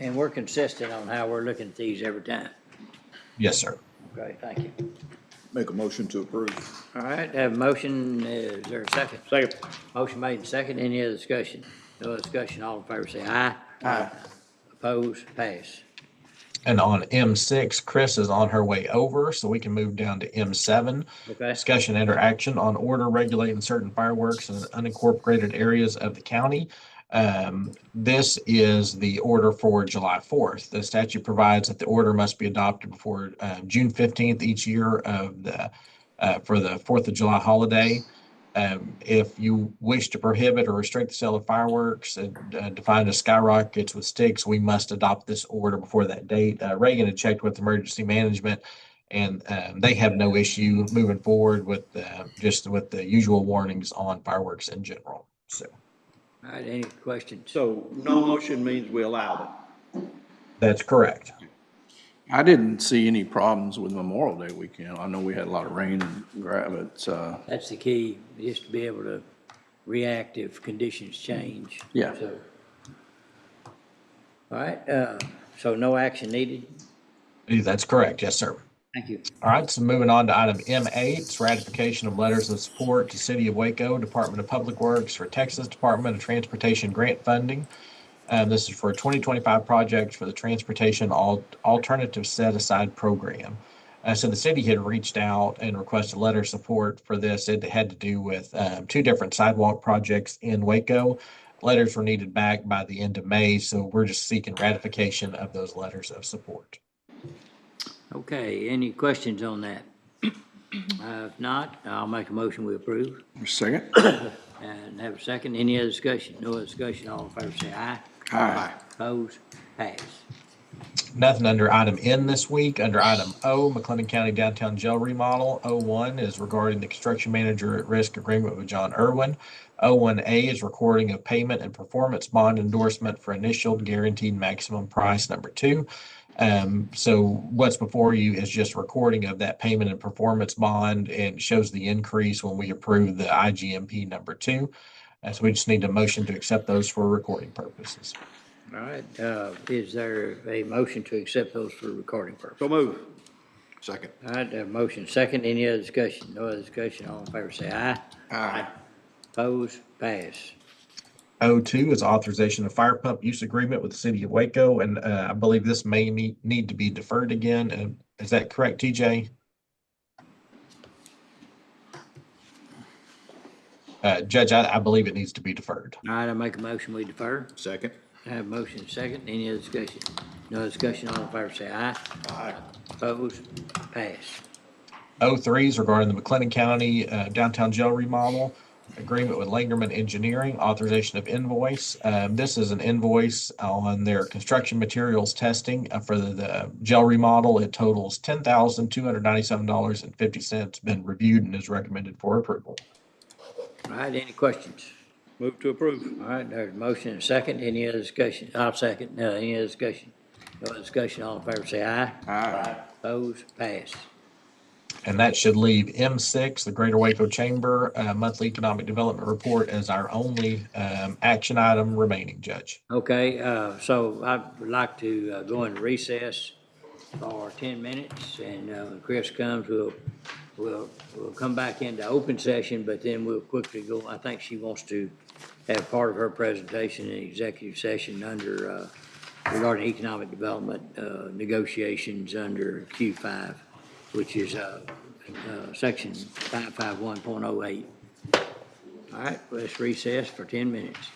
And we're consistent on how we're looking at these every time. Yes, sir. Okay, thank you. Make a motion to approve. All right, have a motion, is there a second? Second. Motion made and second, any other discussion? No other discussion, all in favor say aye. Aye. Opposed, pass. And on M6, Chris is on her way over, so we can move down to M7. Okay. Discussion and or action on order regulating certain fireworks in unincorporated areas of the county. This is the order for July 4th. The statute provides that the order must be adopted before June 15th each year of for the 4th of July holiday. If you wish to prohibit or restrict the sale of fireworks defined as skyrockets with sticks, we must adopt this order before that date. Reagan had checked with emergency management, and they have no issue moving forward with just with the usual warnings on fireworks in general. So, All right, any questions? So no motion means we allow it. that's correct. I didn't see any problems with Memorial Day weekend. I know we had a lot of rain and but, That's the key, is to be able to react if conditions change. Yeah. So, all right, so no action needed? That's correct. Yes, sir. Thank you. All right, so moving on to item M8, it's ratification of letters of support to City of Waco, Department of Public Works for Texas Department of Transportation grant funding. This is for a 2025 project for the Transportation Alternative Set Aside Program. So the city had reached out and requested letter of support for this. It had to do with 2 different sidewalk projects in Waco. Letters were needed back by the end of May, so we're just seeking ratification of those letters of support. Okay, any questions on that? If not, I'll make a motion we approve. Second? And have a second. Any other discussion? No other discussion. All in favor say aye. Aye. Opposed? Pass. Nothing under item N this week. Under item O, McLennan County Downtown Jail Remodel. O1 is regarding the construction manager at risk agreement with John Irwin. O1A is recording of payment and performance bond endorsement for initial guaranteed maximum price number 2. So what's before you is just recording of that payment and performance bond, and shows the increase when we approve the IGMP number 2. So we just need a motion to accept those for recording purposes. All right, is there a motion to accept those for recording purposes? So move. Second. All right, motion second. Any other discussion? No other discussion. All in favor say aye. Aye. Opposed? Pass. O2 is authorization of fire pump use agreement with the city of Waco, and I believe this may need to be deferred again. Is that correct, TJ? Judge, I believe it needs to be deferred. All right, I make a motion we defer. Second. I have a motion second. Any other discussion? No other discussion. All in favor say aye. Aye. Opposed? Pass. O3 is regarding the McLennan County downtown jail remodel agreement with Langerman Engineering, authorization of invoice. This is an invoice on their construction materials testing for the jail remodel. It totals $10,297.50. Been reviewed and is recommended for approval. All right, any questions? Move to approve. All right, there's a motion and a second. Any other discussion? I'll second. Any other discussion? No other discussion. All in favor say aye. Aye. Opposed? Pass. And that should leave M6, the Greater Waco Chamber Monthly Economic Development Report, as our only action item remaining, Judge. Okay, so I would like to go into recess for 10 minutes, and when Chris comes, we'll come back into open session, but then we'll quickly go. I think she wants to have part of her presentation in executive session under regarding economic development negotiations under Q5, which is section 551.08. All right, let's recess for 10 minutes.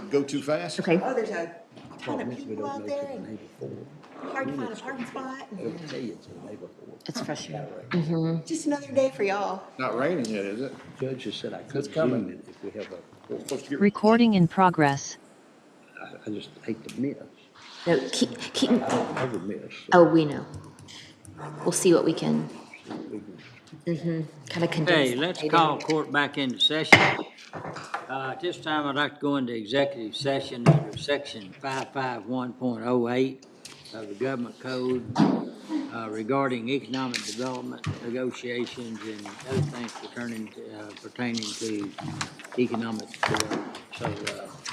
Go too fast? Okay. Oh, there's a ton of people out there and hard to find a parking spot. It's frustrating. Just another day for y'all. Not raining yet, is it? Judge just said I It's could coming. Zoom it if we have a, Recording in progress. I just hate to miss. No, keep, I would miss. oh, we know. We'll see what we can, kind of condense. Okay, that let's data. call court back into session. At this time, I'd like to go into executive session under section 551.08 of the government code regarding economic development, negotiations, and other things pertaining to economic development. So,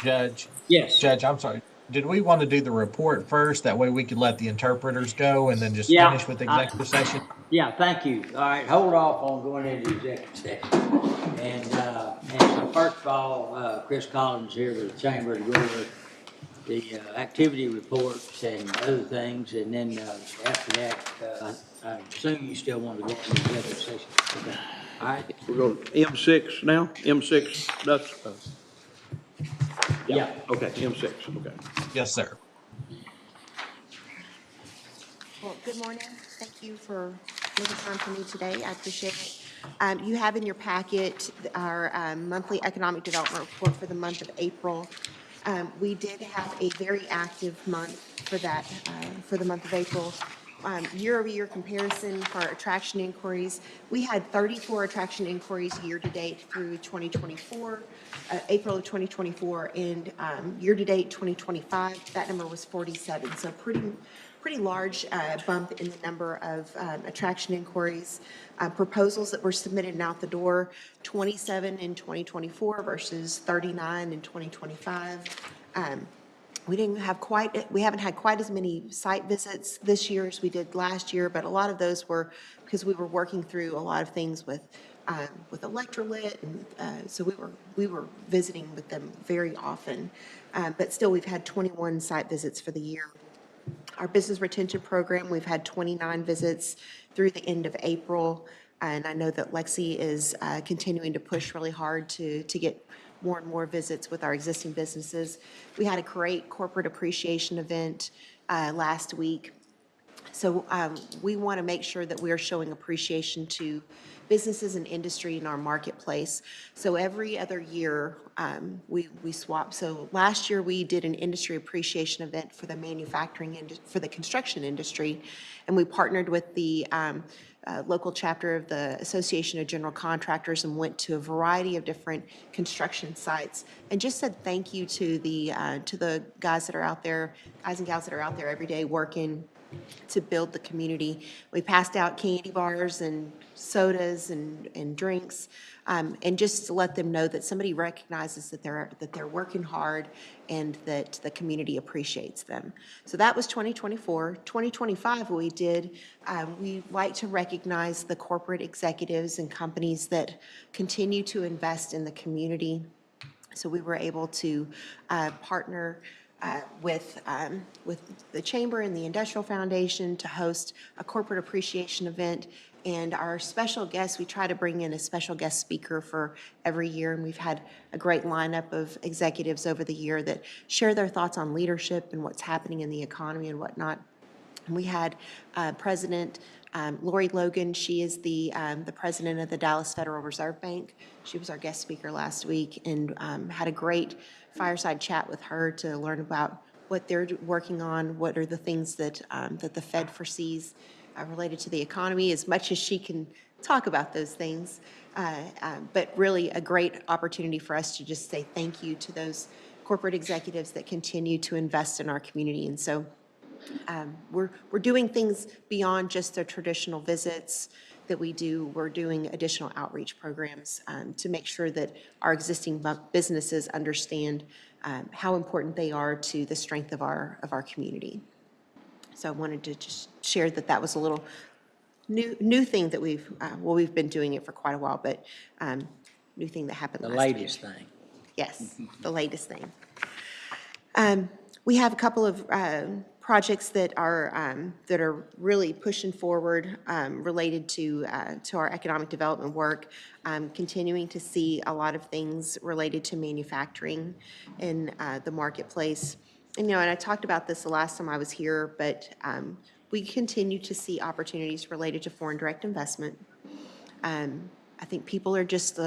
Judge? Yes. Judge, I'm sorry. Did we want to do the report first? That way we could let the interpreters go and then just Yeah, finish with the executive session? Yeah, thank you. All right, hold off on going into executive session. And so first of all, Chris Collins here with the Chamber to go over the activity reports and other things. And then after that, I assume you still want to go into executive session. Okay. All right. We're going M6 now? M6, that's, Yeah. okay, M6, okay. Yes, sir. Well, good morning. Thank you for making time for me today. I appreciate it. You have in your packet our monthly economic development report for the month of April. We did have a very active month for that, for the month of April. Year-over-year comparison for our attraction inquiries, we had 34 attraction inquiries year-to-date through 2024, April of 2024, and year-to-date 2025, that number was 47. So pretty large bump in the number of attraction inquiries. Proposals that were submitted and out the door, 27 in 2024 versus 39 in 2025. We haven't had quite as many site visits this year as we did last year, but a lot of those were because we were working through a lot of things with electrolyte, and so we were visiting with them very often. But still, we've had 21 site visits for the year. Our business retention program, we've had 29 visits through the end of April, and I know that Lexi is continuing to push really hard to get more and more visits with our existing businesses. We had a great corporate appreciation event last week. So we want to make sure that we are showing appreciation to businesses and industry in our marketplace. So every other year, we swap. So last year, we did an industry appreciation event for the for the construction industry, and we partnered with the local chapter of the Association of General Contractors and went to a variety of different construction sites and just said thank you to the guys that are out there, guys and gals that are out there every day working to build the community. We passed out candy bars and sodas and drinks, and just to let them know that somebody recognizes that they're working hard and that the community appreciates them. So that was 2024. 2025, we like to recognize the corporate executives and companies that continue to invest in the community. So we were able to partner with the Chamber and the Industrial Foundation to host a corporate appreciation event. And our special guests, we try to bring in a special guest speaker for every year. And we've had a great lineup of executives over the year that share their thoughts on leadership and what's happening in the economy and whatnot. And we had President Lori Logan. She is the president of the Dallas Federal Reserve Bank. She was our guest speaker last week and had a great fireside chat with her to learn about what they're working on, what are the things that the Fed foresees related to the economy, as much as she can talk about those things. But really a great opportunity for us to just say thank you to those corporate executives that continue to invest in our community. And so we're doing things beyond just the traditional visits that we do. We're doing additional outreach programs to make sure that our existing businesses understand how important they are to the strength of our community. So I wanted to just share that was a little new thing that we've been doing it for quite a while, but new thing that happened last week. The latest thing. Yes, the latest thing. We have a couple of projects that are really pushing forward related to our economic development work. Continuing to see a lot of things related to manufacturing in the marketplace. And I talked about this the last time I was here, but we continue to see opportunities related to foreign direct investment. I think people are just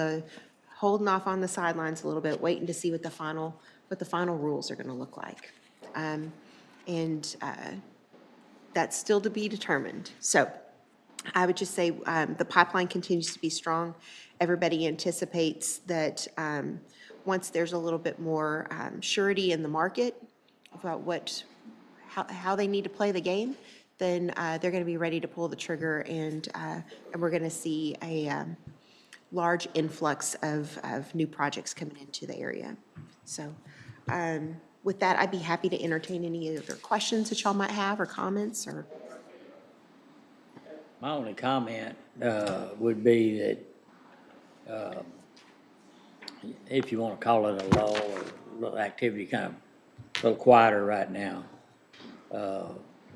holding off on the sidelines a little bit, waiting to see what the final rules are going to look like. And that's still to be determined. So I would just say the pipeline continues to be strong. Everybody anticipates that once there's a little bit more surety in the market about how they need to play the game, then they're going to be ready to pull the trigger, and we're going to see a large influx of new projects coming into the area. So with that, I'd be happy to entertain any other questions that y'all might have or comments or. My only comment would be that if you want to call it a lull or activity kind of a little quieter right now,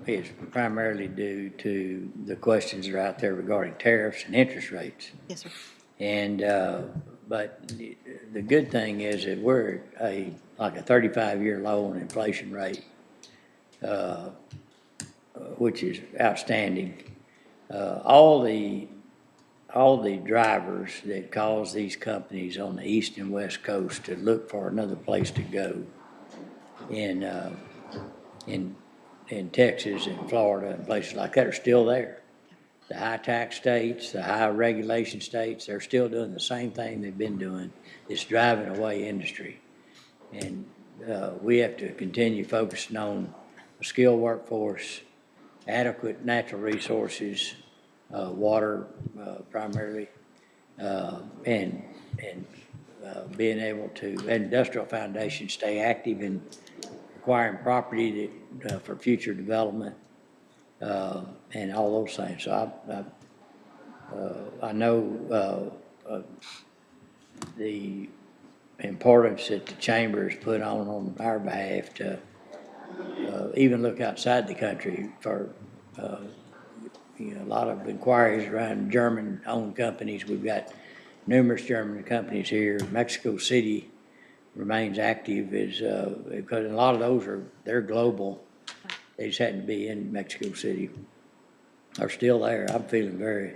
it's primarily due to the questions that are out there regarding tariffs and interest rates. Yes, sir. And but the good thing is that we're like a 35-year low on inflation rate, which is outstanding. All the drivers that cause these companies on the east and west coast to look for another place to go in Texas and Florida and places like that are still there. The high tax states, the high regulation states, they're still doing the same thing they've been doing. It's driving away industry. And we have to continue focusing on a skilled workforce, adequate natural resources, water primarily, and being able to, industrial foundations stay active in acquiring property for future development, and all those things. So I know the importance that the chamber has put on our behalf to even look outside the country for a lot of inquiries around German-owned companies. We've got numerous German companies here. Mexico City remains active because a lot of those they're global. They just happen to be in Mexico City. Are still there. I'm feeling very,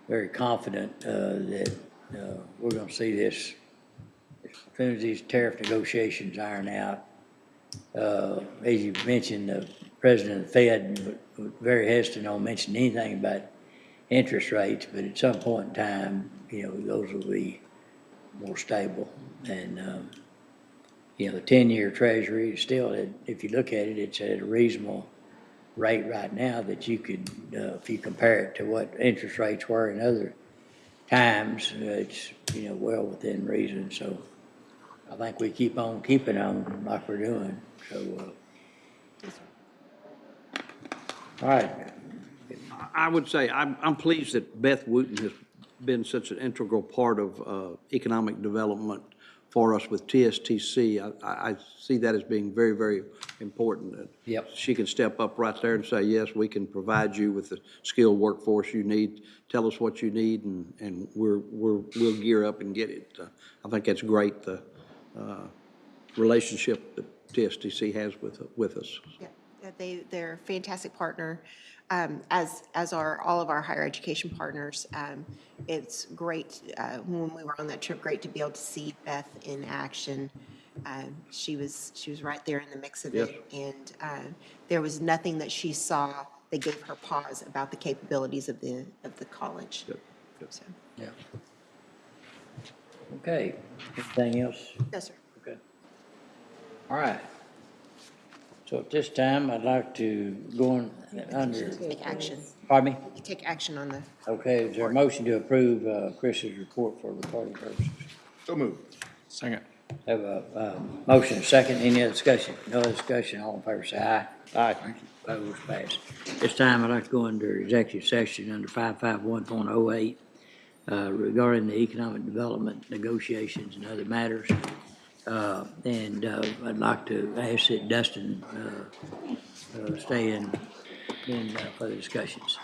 very confident that we're going to see this as soon as these tariff negotiations iron out. As you mentioned, the president of the Fed was very hesitant on mentioning anything about interest rates, but at some point in time, those will be more stable. And, the 10-year Treasury is still, if you look at it, it's at a reasonable rate right now that you could, if you compare it to what interest rates were in other times, it's, well within reason. So I think we keep on keeping on like we're doing. So, all right. I would say I'm pleased that Beth Wooten has been such an integral part of economic development for us with TSTC. I see that as being very, very important. Yep. She can step up right there and say, yes, we can provide you with the skilled workforce you need. Tell us what you need, and we'll gear up and get it. I think that's great, the relationship that TSTC has with us. Yeah, they're a fantastic partner, as are all of our higher education partners. It's great, when we were on that trip, great to be able to see Beth in action. She was right there in the mix of it, and there was nothing that she saw that gave her pause about the capabilities of the college. Yep. So. Yeah. Okay. Anything else? No, sir. Okay. All right. So at this time, I'd like to go on under. Take action. Pardon me? Take action on the. Okay, is there a motion to approve Chris's report for recording purposes? So moved. Second. Have a motion, second. Any other discussion? No other discussion. All in favor, say aye. Aye. Thank you. Opposed, passed. This time, I'd like to go under executive session under 551.08 regarding the economic development negotiations and other matters. And I'd like to ask that Dustin stay in further discussions.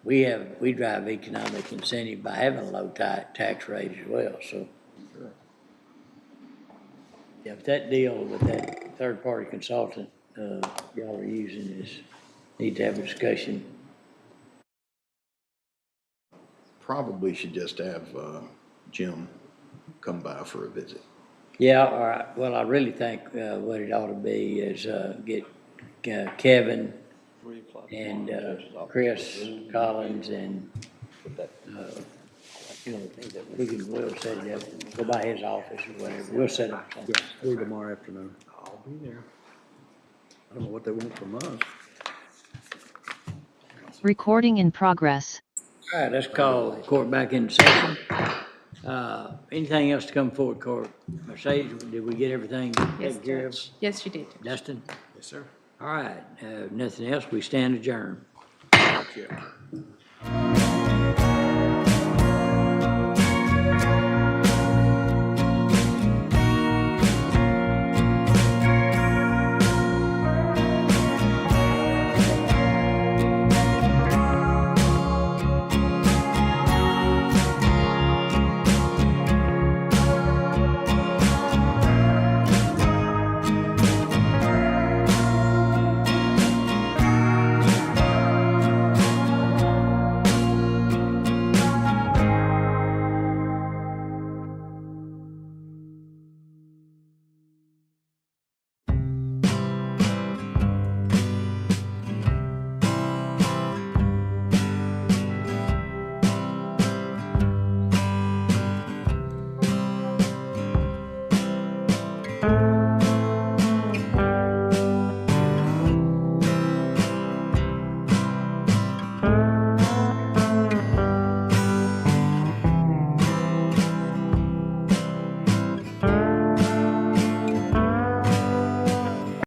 we drive economic incentive by having a low tax rate as well, so. Yeah, but that deal with that third-party consultant, y'all are using is, need to have a discussion. Probably should just have, Jim come by for a visit. Yeah, all right, well, I really think, what it ought to be is, get, Kevin and, Chris Collins and, we'll set it up, go by his office or whatever, we'll set up something. Free tomorrow afternoon. I'll be there. I don't know what they want from us. Recording in progress. All right, let's call the court back into session. Anything else to come forward, court? Mercedes, did we get everything taken care of? Yes, you did. Dustin? Yes, sir. All right, nothing else, we stand adjourned. Thank you.